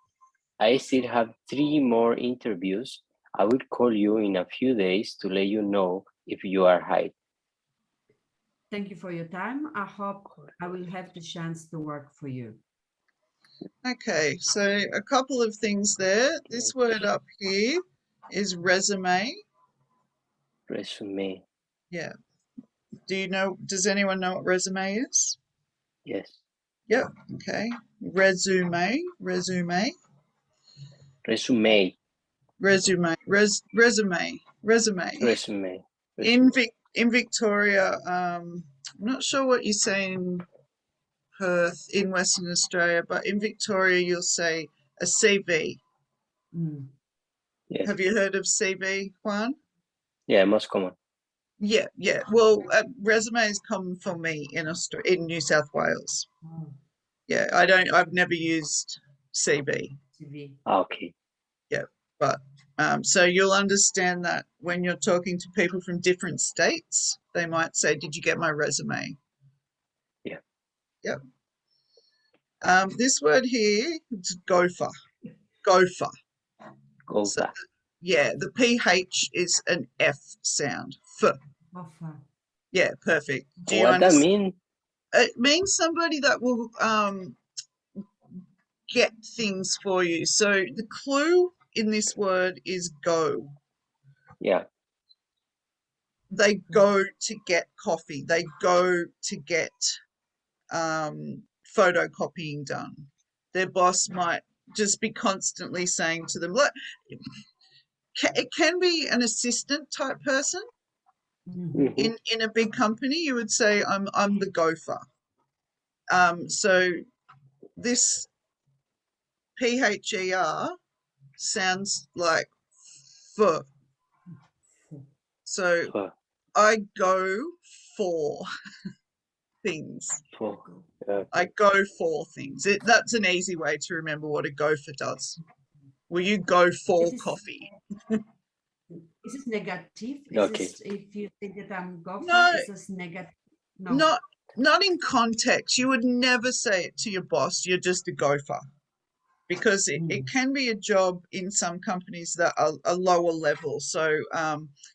I still have 3 more interviews. I will call you in a few days to let you know if you are hired. Thank you for your time. I hope I will have the chance to work for you. Okay, so a couple of things there. This word up here is resume. Resume. Yeah. Does anyone know what resume is? Yes. Yep. Okay. Resume. Resume. Resume. In Victoria, I'm not sure what you say in Perth in Western Australia, but in Victoria you'll say a CV. Yes. Have you heard of CV, Juan? Yeah, most common. Yeah. Well, resume is common for me in New South Wales. Yeah, I've never used CV. Okay. Yeah, but so you'll understand that when you're talking to people from different states, they might say, "Did you get my resume?" Yeah. Yep. This word here, it's gopher. Gopher. So, yeah, the PH is an F sound. F. Yeah, perfect. Do you What that understand? mean? It means somebody that will get things for you. So the clue in this word is go. Yeah. They go to get coffee. They go to get photocopying done. Their boss might just be constantly saying to them, look, it can be an assistant type person. Mm-hmm. In a big company, you would say, I'm the gopher. So this PHER sounds like for. So I go for things. I go for things. That's an easy way to remember what a gopher does. Will you go for coffee? Is this negative? Okay. If you think that I'm gopher, No, is this negative? No. Not in context. You would never say it to your boss, you're just a gopher. Because it can be a job in some companies that are a lower level. So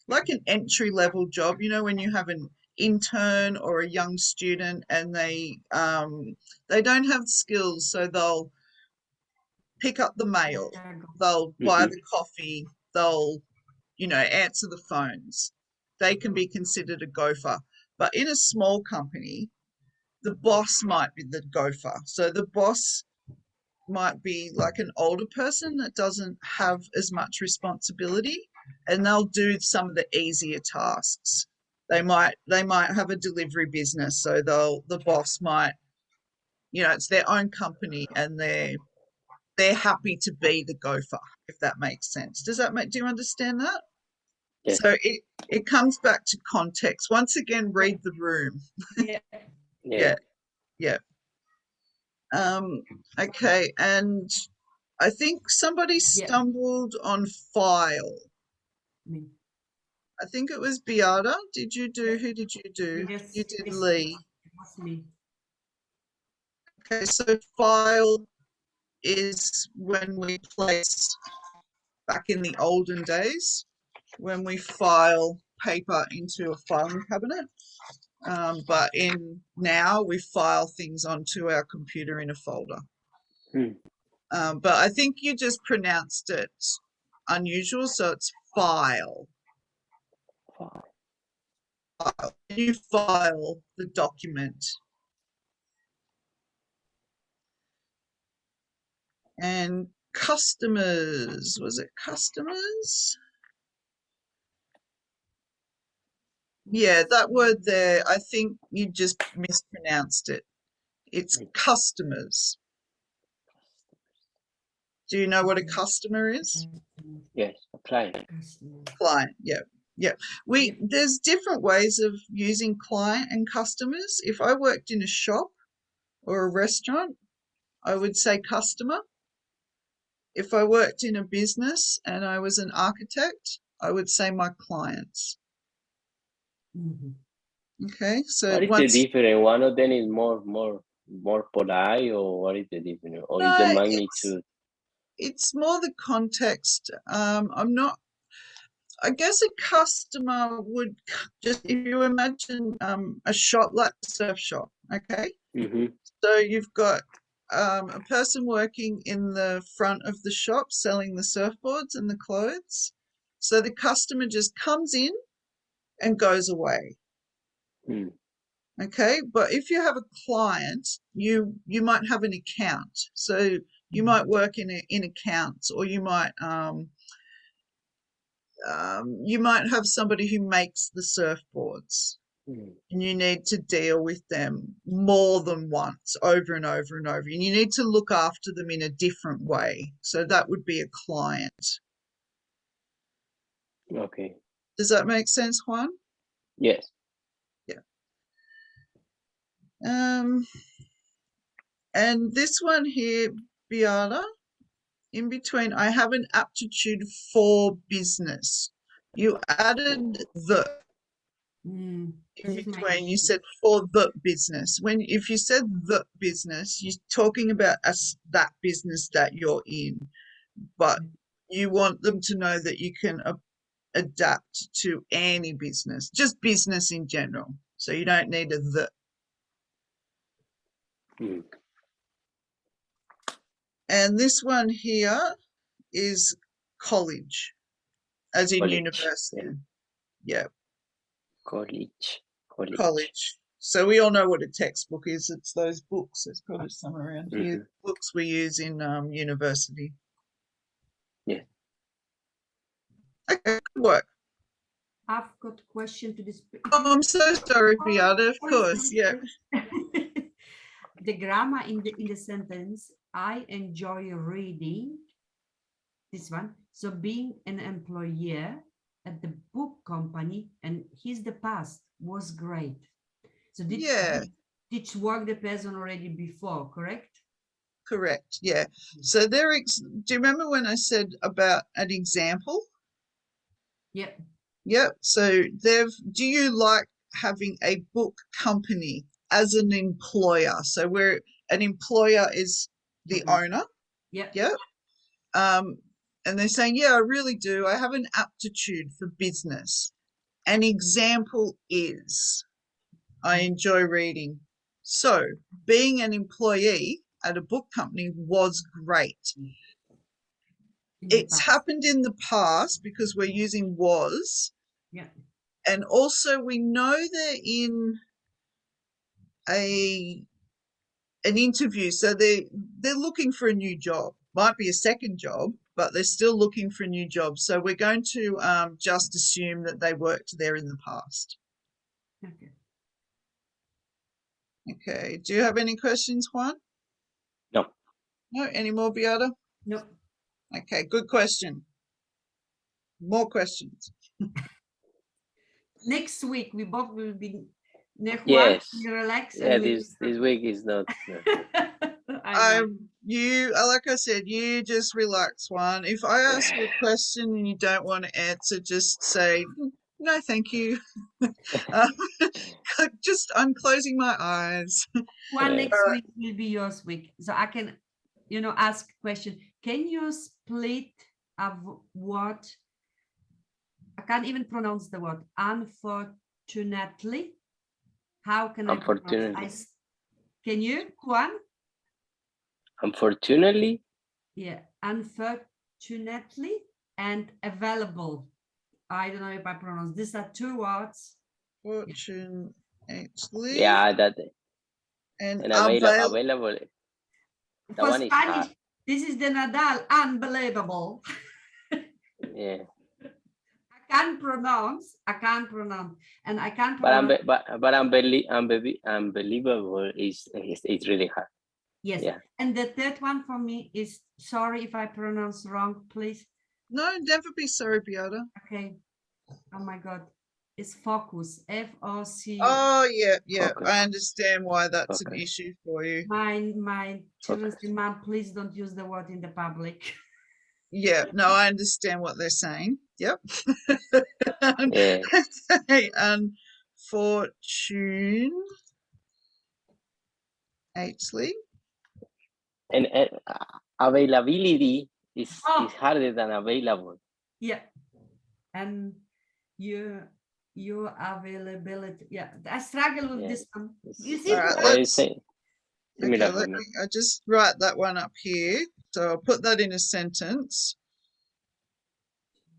like an entry level job, when you have an intern or a young student and they don't have skills, so they'll pick up the mail, they'll buy the coffee, they'll answer the phones. They can be considered a gopher. But in a small company, the boss might be the gopher. So the boss might be like an older person that doesn't have as much responsibility, and they'll do some of the easier tasks. They might have a delivery business, so the boss might, it's their own company, and they're happy to be the gopher, if that makes sense. Do you understand that? Yes. So it comes back to context. Once again, read the room. Yeah. Yeah. Yeah. Okay, and I think somebody Yeah. stumbled on file. Me. I think it was Beata. Who did you do? Yes, You did yes, Lee. it was me. Okay, so file is when we place, back in the olden days, when we file paper into a filing cabinet. But now we file things onto our computer in a folder. Hmm. But I think you just pronounced it unusual, so it's file. File. You file the document. And customers, was it customers? Yeah, that word there, I think you just mispronounced it. It's customers. Do you know what a customer is? Yes, a client. Client, yeah. Yeah. There's different ways of using client and customers. If I worked in a shop or a restaurant, I would say customer. If I worked in a business and I was an architect, I would say my clients. Okay, so What is the difference? One of them is more polite, or what is the difference? Or is the no, magnitude? it's more the context. I guess a customer would just, if you imagine a shop like a surf shop, okay? Mm-hmm. So you've got a person working in the front of the shop selling the surfboards and the clothes. So the customer just comes in and goes away. Hmm. Okay, but if you have a client, you might have an account. So you might work in accounts, or you might have somebody who makes the surfboards, Hmm. and you need to deal with them more than once, over and over and over, and you need to look after them in a different way. So that would be a client. Okay. Does that make sense, Juan? Yes. Yeah. And this one here, Beata, in between, I have an aptitude for business. You added the in between. You said for the business. If you said the business, you're talking about that business that you're in, but you want them to know that you can adapt to any business, just business in general. So you don't need a the. Hmm. And this one here is college, as in College. university. Yeah, College. college. So we all know what a textbook is. It's those books. There's probably some around here. Mm-hmm. Books we use in university. Yeah. Okay, good work. I've got a question to this. Oh, I'm so sorry, Beata. Of course, yeah. The grammar in the sentence, I enjoy reading, this one. So being an employee at the book company, and he's the past, was great. So did work the person already before, correct? Correct. Yeah. So do you remember when I said about an example? Yeah. Yep. So do you like having a book company as an employer? So where an employer is the owner. Yeah. Yep. And they're saying, yeah, I really do. I have an aptitude for business. An example is I enjoy reading. So being an employee at a book company was great. It's happened in the past because we're using was. Yeah. And also we know they're in an interview. So they're looking for a new job. Might be a second job, but they're still looking for a new job. So we're going to just assume that they worked there in the past. Okay. Okay. Do you have any questions, Juan? No. No? Any more, Beata? No. Okay, good question. More questions. Next week we both will be Yes. relax Yeah, and this week is not. No. I know. Like I said, you just relax, Juan. If I ask you a question and you don't want to answer, just say no, thank you. Um, I'm closing my eyes. One Yeah. next week will be yours week, so I can, ask question. Can you split a word? I can't even pronounce the word. Unfortunately, how can I pronounce? Unfortunately. Can you, Juan? Unfortunately. Yeah, unfortunately and available. I don't know if I pronounce. These are two words. Fortunately Yeah, that and and avail. available. That For one is Spanish, hard. this is the Nadal. Unbelievable. Yeah. I can't pronounce, and I can't But pronounce. unbelievable is it's really hard. Yes. Yeah. And the third one for me is, sorry if I pronounce wrong, please. No, never be sorry, Beata. Okay. Oh my God. It's focus. F-O-C. Oh, yeah. Focus. I understand why that's an Okay. issue for you. My children Focus. say, Mom, please don't use the word in the public. Yeah, no, I understand what they're saying. Yep. Yeah. Okay, unfortunately. And availability is Oh, harder than available. yeah. And your availability. Yeah, I struggle with Yeah. this one. You It's, see, All right, yeah, Juan? it's okay, similar for let me. me, I just write that one up here. So I'll put that in a sentence.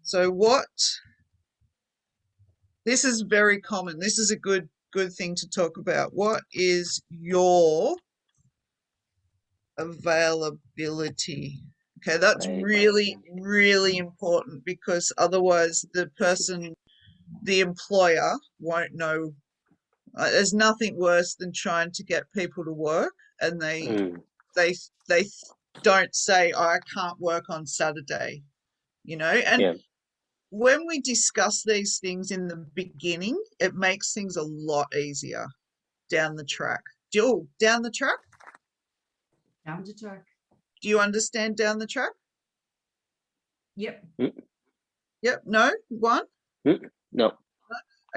So this is very common. This is a good thing to talk about. What is your availability? Okay, that's really, really important because otherwise the employer won't know. There's nothing worse than trying to get people to work and they don't say, oh, I can't work on Saturday, and Yeah. when we discuss these things in the beginning, it makes things a lot easier down the track. Down the track? Down the track. Do you understand down the track? Yep. Yep. No? One? No.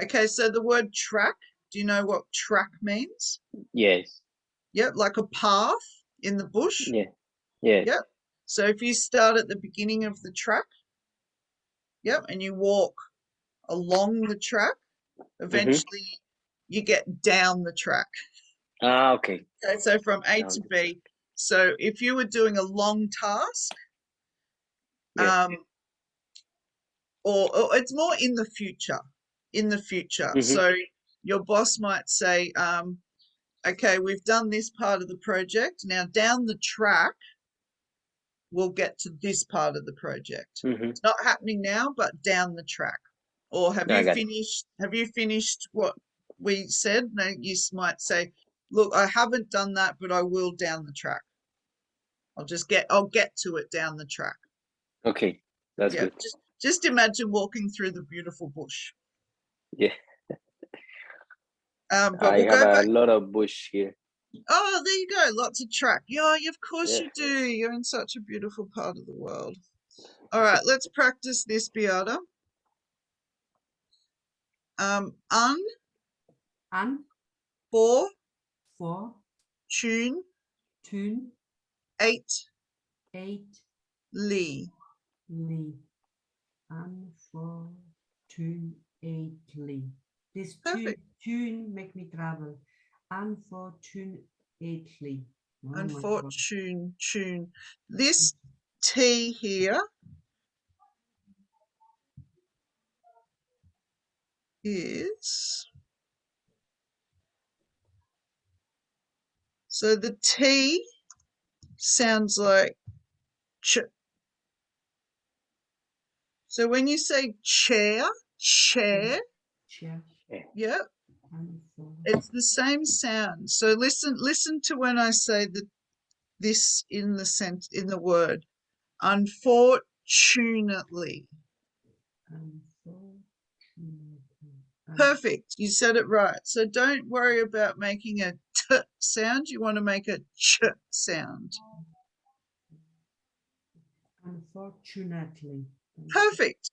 Okay, so the word track, do you know what track means? Yes. Yep, like a path in the bush. Yeah. Yes. Yep. So if you start at the beginning of the track, yep, and you walk along the track, eventually you get down the track. Okay. Okay, so from A Down to the track. B. So if you were doing a long task, Yeah. or it's more in the future, So your boss might say, okay, we've done this part of the project. Now down the track, we'll get to this part of the project. It's not happening now, but down the track. Or have No, I you got it. finished what we said? No, you might say, look, I haven't done that, but I will down the track. I'll get to it down the track. Okay. That's Yeah, good. just imagine walking through the beautiful bush. Yeah. But I we'll have go a back. lot of bush here. Oh, there you go. Lots of track. Yeah, of course Yeah. you do. You're in such a beautiful part of the world. All right, let's practice this, Beata. Un And for for tune tune 8 8 Lee. Unfortunately. This Perfect. tune make me travel. Unfortunately. Oh my God. Tune. This T here is, so the T sounds like ch. So when you say chair, Chair. Yeah. yeah, It's the same sound. So listen to when I say this in the word. Unfortunately. Perfect. You said it right. So don't worry about making a t sound. You want to make a ch sound. Unfortunately. Perfect.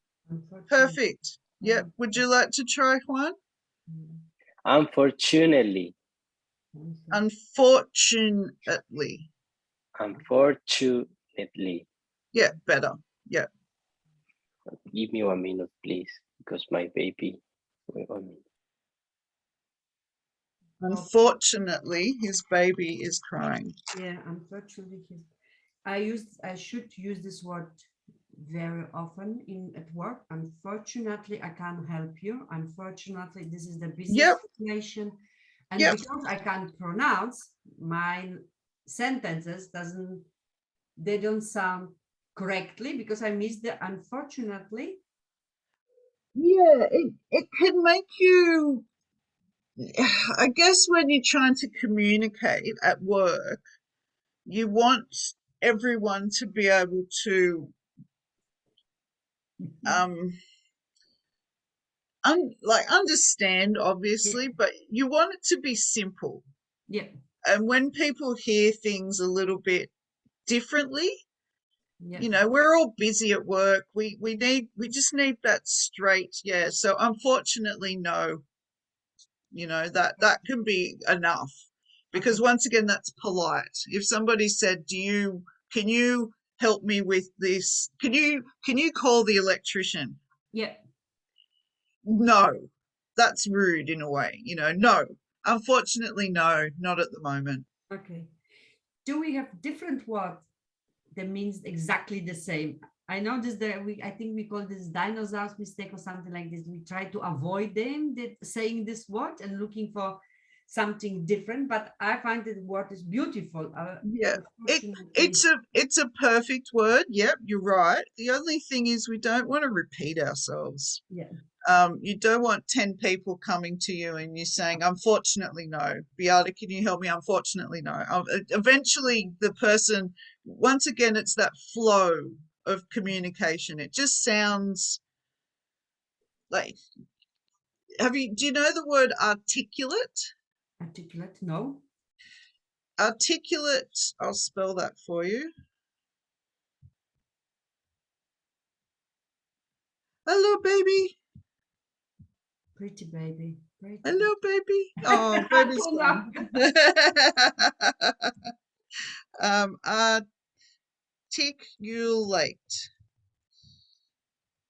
Perfect. Yep. Would you like to try one? Unfortunately. Unfortunately. Unfortunately. Yeah, better. Yeah. Give me 1 minute, please, because my baby. Wait 1 minute. Unfortunately, his baby is crying. Yeah, unfortunately, I should use this word very often at work. Unfortunately, I can't help you. Unfortunately, this is the business situation. And Yep. because I can't pronounce, my sentences they don't sound correctly because I missed the unfortunately. Yeah, it can make you, I guess when you're trying to communicate at work, you want everyone to be able to understand, obviously, but you want it to be simple. Yeah. And when people hear things a little bit differently, Yeah. you know, we're all busy at work. We just need that straight. Yeah. So unfortunately, no, you know, that can be enough, because once again, that's polite. If somebody said, can you help me with this? Can you call the electrician? Yeah. No, that's rude in a way, you know. No, unfortunately, no, not at the moment. Okay. Do we have different words that means exactly the same? I noticed that I think we call this dinosaurs mistake or something like this. We try to avoid them saying this word and looking for something different, but I find that the word is beautiful. Yeah, it's a perfect word. Yep, you're right. The only thing is we don't want to repeat ourselves. Yeah. You don't want 10 people coming to you and you saying, unfortunately, no. Beata, can you help me? Unfortunately, no. Eventually, the person, once again, it's that flow of communication. It just sounds like, do you know the word articulate? Articulate, no. Articulate, I'll spell that for you. Hello, baby. Pretty baby. Pretty Hello, baby. Oh, baby's gone. Articulate.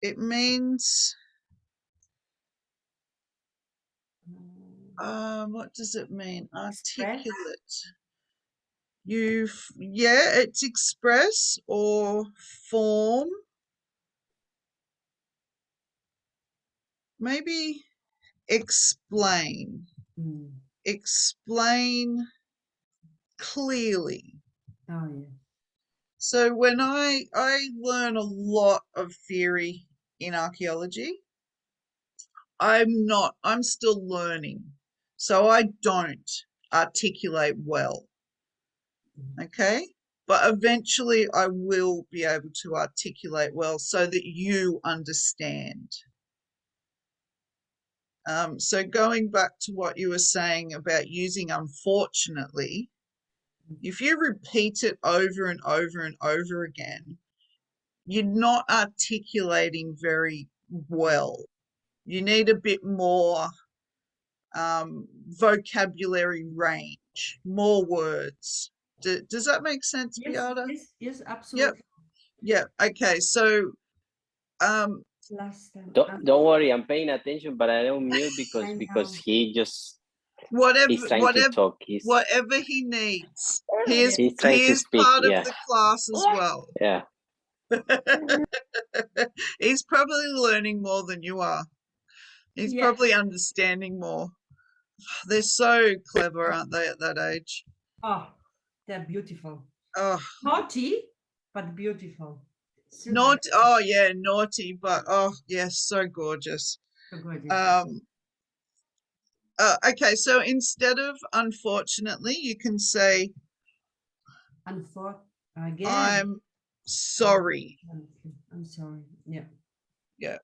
It means, what does it mean? Articulate. It's express or form. Maybe explain. Explain clearly. Oh, yeah. So when I learn a lot of theory in archaeology, I'm still learning. So I don't articulate well. Okay? But eventually I will be able to articulate well so that you understand. So going back to what you were saying about using unfortunately, if you repeat it over and over and over again, you're not articulating very well. You need a bit more vocabulary range, more words. Does that make sense, Yes, Beata? yes, absolutely. Yep. Okay. So, Last time. Don't worry, I'm paying attention, but I don't mute because he just he's trying to talk. Whatever he needs. He's trying He to is speak. part of Yeah. the class as well. Yeah. He's probably learning more than you are. He's probably understanding more. They're so clever, aren't they, at that age? Oh, they're beautiful. Oh, Naughty, but beautiful. naughty. Oh, yeah, naughty, but oh, yes, so gorgeous. So gorgeous. Okay, so instead of unfortunately, you can say And for again. I'm sorry. I'm sorry. Yeah. Yeah.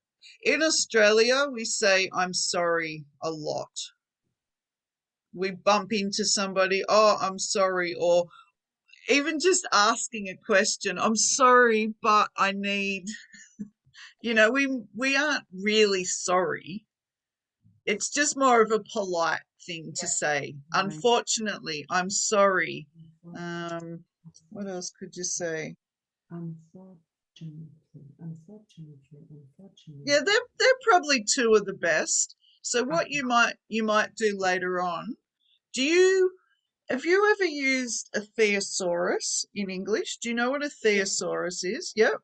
In Australia, we say I'm sorry a lot. We bump into somebody, oh, I'm sorry, or even just asking a question, I'm sorry, but I need, we aren't really sorry. It's just more of a polite thing to say. Right. Unfortunately, I'm sorry. What else could you say? Unfortunately. Yeah, they're probably two of the best. So what you might do later on, have you ever used a thesaurus in English? Do you know what a thesaurus is? Yep.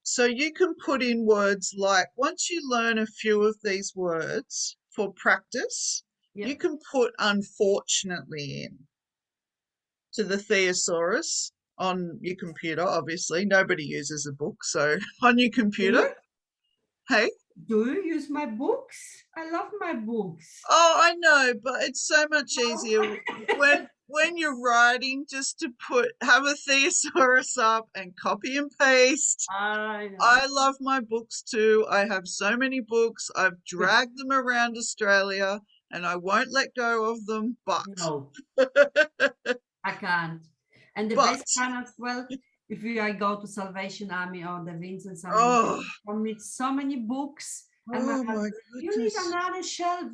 So you can put in words like, once you learn a few of these words for practice, you can put unfortunately in to the thesaurus on your computer, obviously. Nobody uses a book, so on your computer. Hey? Do you use my books? I love my books. Oh, I know, but it's so much easier when you're writing just to have a thesaurus up and copy and paste. I know. I love my books too. I have so many books. I've dragged them around Australia and I won't let go of them, but No, I can't. And the but best part as well, if I go to Salvation Army or the Vincent oh, come with so many books, and my oh my husband, you need goodness. another shelf.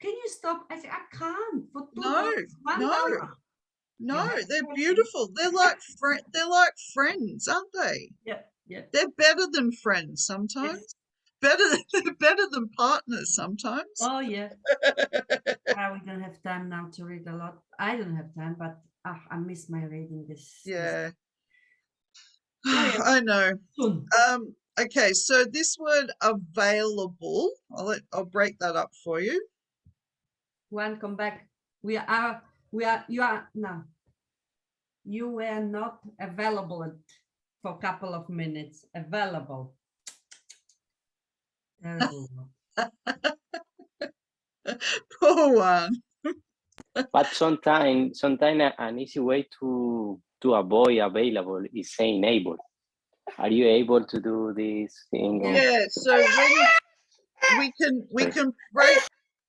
Can you stop? I say, I can't for No, $2, no, $1. You no, have they're to pay. beautiful. They're like friends, aren't they? Yeah, yeah. They're better than friends sometimes. Yes. They're better than partners sometimes. Oh, yeah. We don't have time now to read a lot. I don't have time, but I miss my reading this. Yeah. Oh, yeah. I know. Soon. Okay, so this word available, I'll break that up for you. One, come back. You are now. You were not available for a couple of minutes. Available. Terrible. Poor one. But sometimes an easy way to avoid available is saying able. Are you able to do this thing? Yeah, so when we can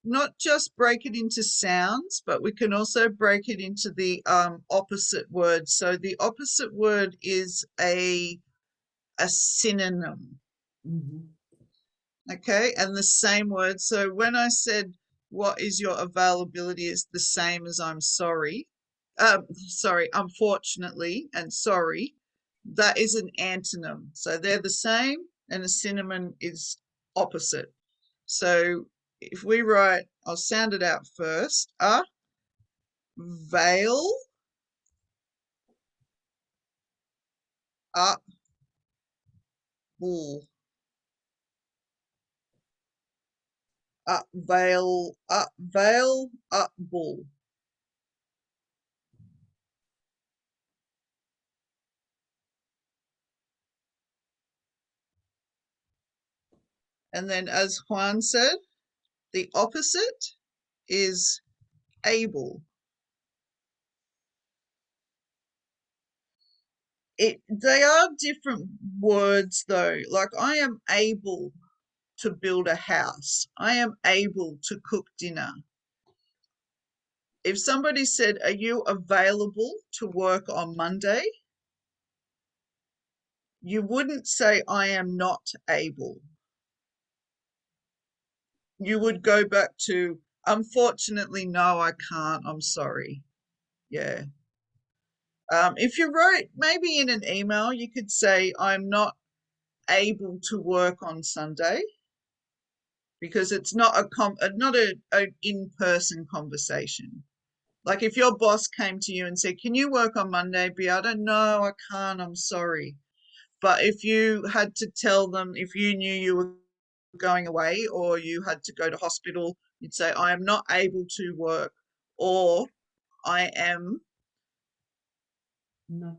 not just break it into sounds, but we can also break it into the opposite word. So the opposite word is a synonym. Mhm. Okay, and the same word. So when I said what is your availability is the same as I'm sorry. Sorry, unfortunately, and sorry, that is an antonym. So they're the same, and a synonym is opposite. So if we write, I'll sound it out first. Veil up bull. Veil up bull. And then as Juan said, the opposite is able. They are different words though. Like I am able to build a house. I am able to cook dinner. If somebody said, are you available to work on Monday? You wouldn't say, I am not able. You would go back to, unfortunately, no, I can't. I'm sorry. Yeah. If you wrote maybe in an email, you could say, I'm not able to work on Sunday, because it's not a in-person conversation. Like if your boss came to you and said, can you work on Monday, Beata? No, I can't, I'm sorry. But if you had to tell them, if you knew you were going away or you had to go to hospital, you'd say, I am not able to work, or I am Not.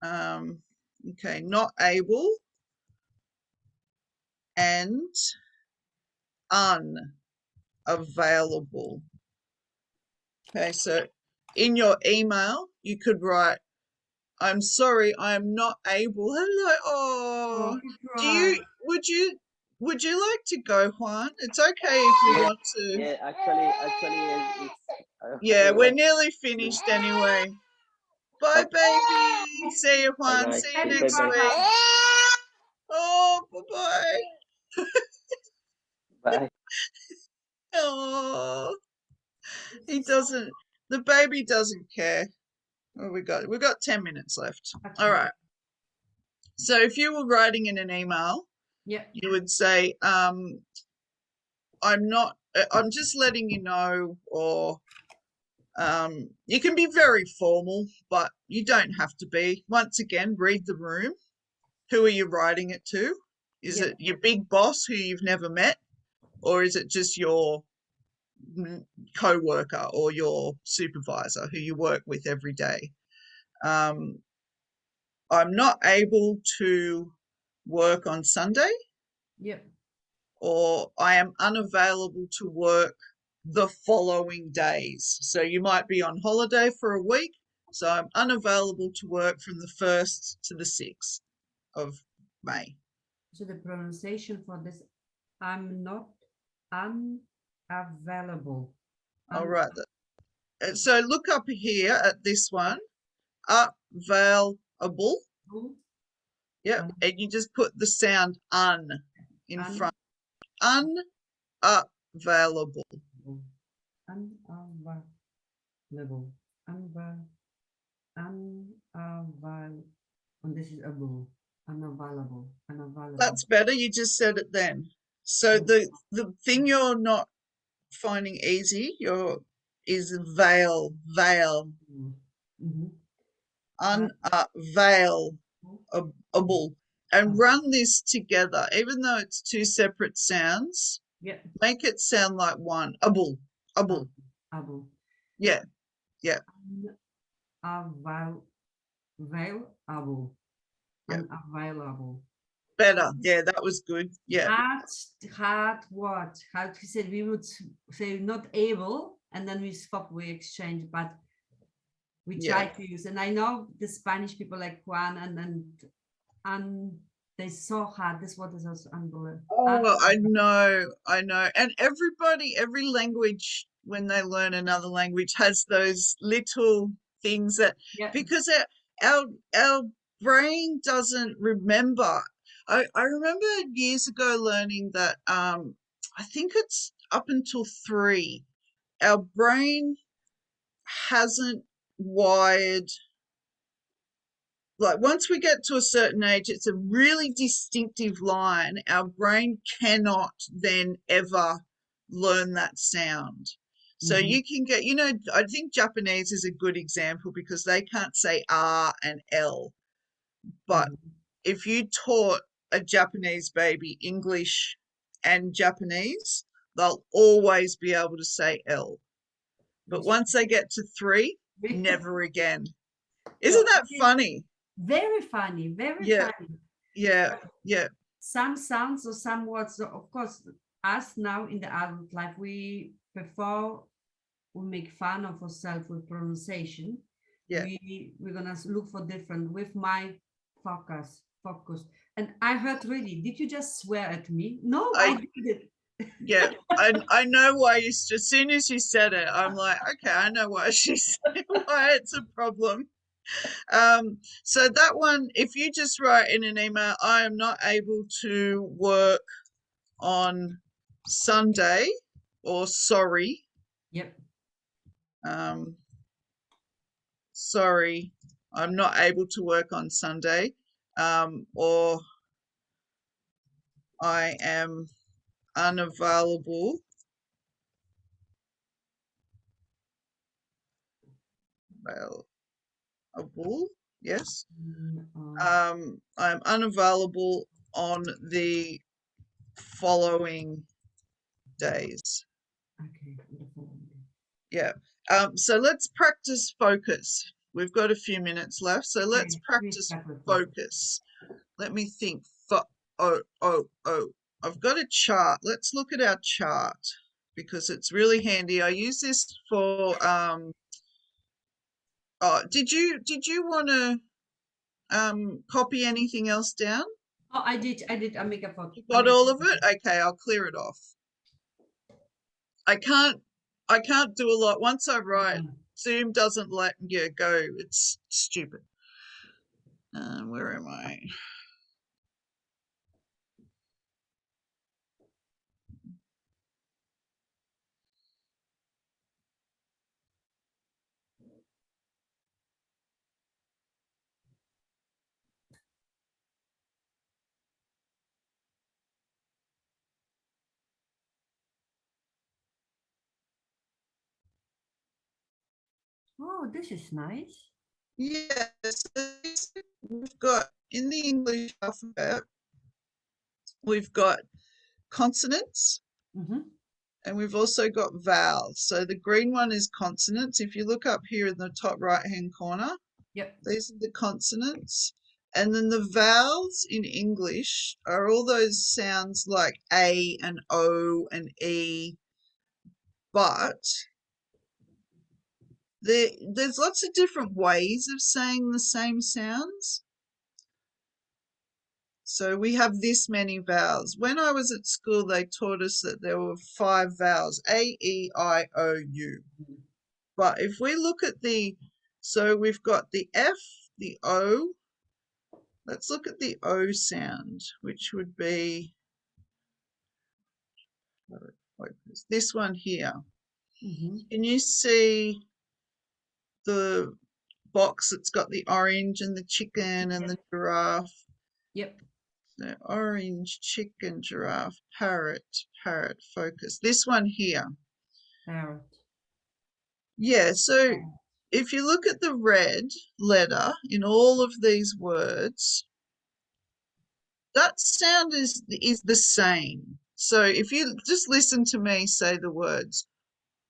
not able and unavailable. Okay, so in your email, you could write, I'm sorry, I am not able. Hello. Oh, would you like to go, Juan? It's okay if you want to. Yeah, actually, it's Yeah, we're nearly finished anyway. Bye, baby. See you, Juan. Bye-bye. See you Thank you, next Bye-bye. week. Papa. Oh, bye-bye. Bye. Oh, he doesn't. The baby doesn't care. Oh, we got 10 minutes left. Okay. All right. So if you were writing in an email, Yeah. you would say, I'm just letting you know, or you can be very formal, but you don't have to be. Once again, read the room. Who are you writing it to? Is Yeah. it your big boss who you've never met? Or is it just your co-worker or your supervisor who you work with every day? I'm not able to work on Sunday, Yeah. or I am unavailable to work the following days. So you might be on holiday for a week. So I'm unavailable to work from the 1st to the 6th of May. So the pronunciation for this, I'm not unavailable. All right. So look up here at this one, available. Yep. And you just put the sound un in front. Unavailable. Unavailable. Unavailable. And this is able. Unavailable. Unavailable. That's better. You just said it then. So the thing you're not finding easy is veil. Mm-hmm. Unavailable. And run this together, even though it's two separate sounds. Yeah. Make it sound like one. Able. Able. Yeah. Unavailable. Yep. Unavailable. Better. Yeah, that was good. Yeah. Hard what? How to say? We would say not able, and then we swap, we exchange, but we try to use. And I know the Spanish people like Juan, and they so hard. This word is also unbelievable. Oh, I know. And every language, when they learn another language, has those little things that, because our brain doesn't remember. I remember years ago learning that I think it's up until 3, our brain hasn't wired. Like once we get to a certain age, it's a really distinctive line. Our brain cannot then ever learn that sound. So you can get, I think Japanese is a good example because they can't say R and L. But if you taught a Japanese baby English and Japanese, they'll always be able to say L. But once they get to 3, never again. Isn't that funny? Very funny, very funny. Yeah. Some sounds or some words, so of course, us now in the adult life, before we make fun of ourselves with pronunciation, we're gonna look for different with my focus. And I heard really, did you just swear at me? No, I didn't. Yeah, I know why as soon as you said it, I'm like, okay, I know why why it's a problem. So that one, if you just write in an email, I am not able to work on Sunday, or sorry. Yep. Sorry, I'm not able to work on Sunday, or I am unavailable. Yes. I'm unavailable on the following days. Okay. Yeah. So let's practice focus. We've got a few minutes left, so let's practice focus. Let me think. I've got a chart. Let's look at our chart because it's really handy. I use this for oh, did you want to copy anything else down? Oh, I did. I make a photo. You got all of it? Okay, I'll clear it off. I can't do a lot. Once I write, Zoom doesn't let you go. It's stupid. Where am I? Oh, this is nice. Yes, we've got in the English alphabet, we've got consonants and we've also got vowels. So the green one is consonants. If you look up here in the top right-hand corner, Yep. these are the consonants. And then the vowels in English are all those sounds like A and O and E, but there's lots of different ways of saying the same sounds. So we have this many vowels. When I was at school, they taught us that there were 5 vowels, A, E, I, O, U. But if we look at so we've got the F, the O. Let's look at the O sound, which would be this one here. Can you see the box that's got the orange and the chicken and the giraffe? Yep. So orange, chicken, giraffe, parrot, focus. This one here. Parrot. Yeah, so if you look at the red letter in all of these words, that sound is the same. So if you just listen to me say the words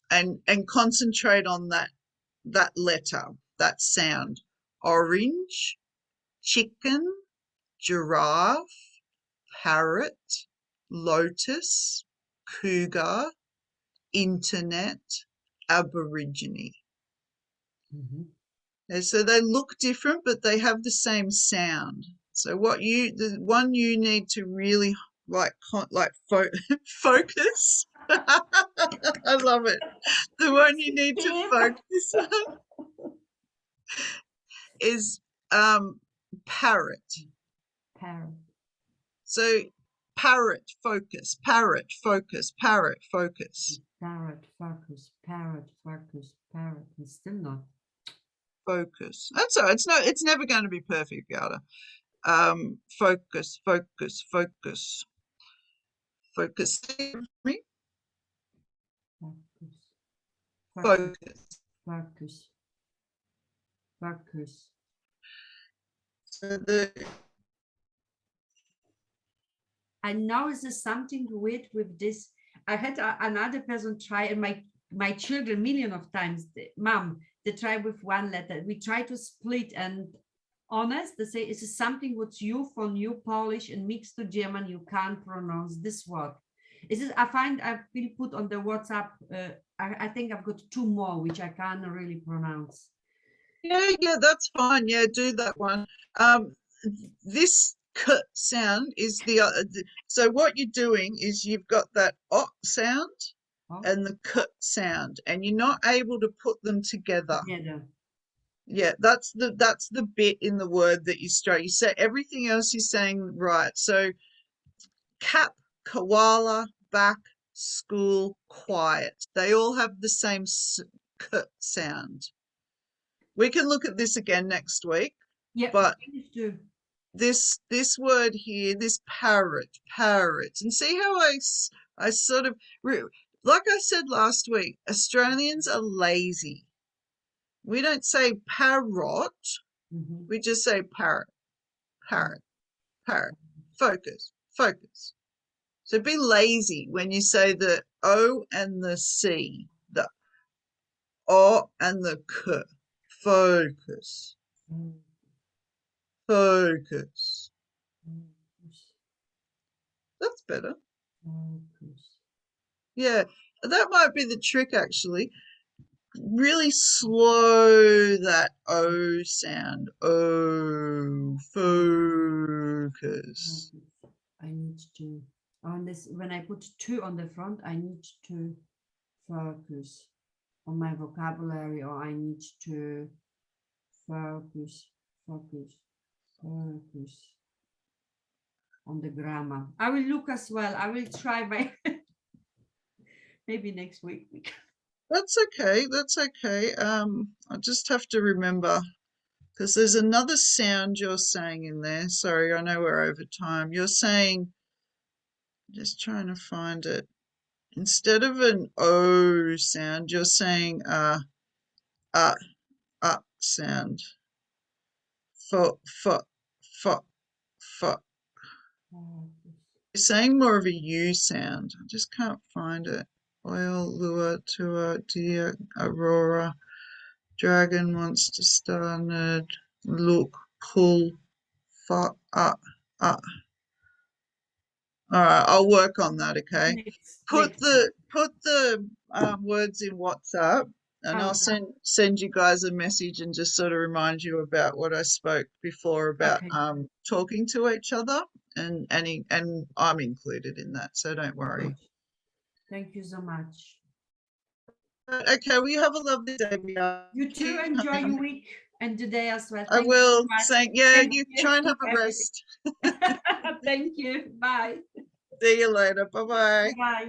and concentrate on that letter, that sound. Orange, chicken, giraffe, parrot, lotus, cougar, internet, aborigine. And so they look different, but they have the same sound. So the one you need to really focus. I love it. The one you need to focus on is parrot. Parrot. So parrot, focus, parrot, focus, parrot, focus. Parrot, focus, parrot, focus, parrot. It's still not. Focus. That's all right. It's never going to be perfect, Yada. Focus, focus, focus. Focus. Me? Focus. Focus. Focus. Focus. So I know there's something weird with this. I had another person try, and my children million of times, mom, they try with one letter. We try to split, and honest, they say it's something what's you for new Polish and mixed to German. You can't pronounce this word. Is it? I find I will put on the WhatsApp. I think I've got 2 more which I can't really pronounce. yeah, that's fine. Yeah, do that one. This k sound is so what you're doing is you've got that o sound and the k sound, and you're not able to put them together. Yeah, that's the bit in the word that you straight. You say everything else you're saying right. So cap, koala, back, school, quiet. They all have the same k sound. We can look at this again next week. Yeah, but do. this word here, this parrot, and see how I sort of, like I said last week, Australians are lazy. We don't say parrot, we just say parrot, parrot, parrot. Focus, focus. So be lazy when you say the O and the C, the O and the K. Focus, focus. That's better. Yeah. That might be the trick, actually. Really slow that O sound. O, focus. I need to on this when I put two on the front, I need to focus on my vocabulary, or I need to focus on the grammar. I will look as well. I will try my maybe next week. That's okay. That's okay. I just have to remember because there's another sound you're saying in there. Sorry, I know we're over time. You're saying, just trying to find it. Instead of an O sound, you're saying sound. Fo, fo, fo, fo. You're saying more of a U sound. I just can't find it. Oil, lure, tour, deer, aurora, dragon, monster, star, nerd, look, pull, fuck, All right, I'll work on that. Okay. Put the words in WhatsApp, and I'll Okay. send you guys a message and just sort of remind you about what I spoke before about Okay. talking to each other, and I'm included in that, so don't worry. Good. Thank you so much. Okay, well, you have a lovely day. You too. Enjoy your week and the day as well. I Thank will. you so Thank much. yeah. Thank You you try and have for a rest. everything. Thank you. Bye. See you later. Bye bye. Bye.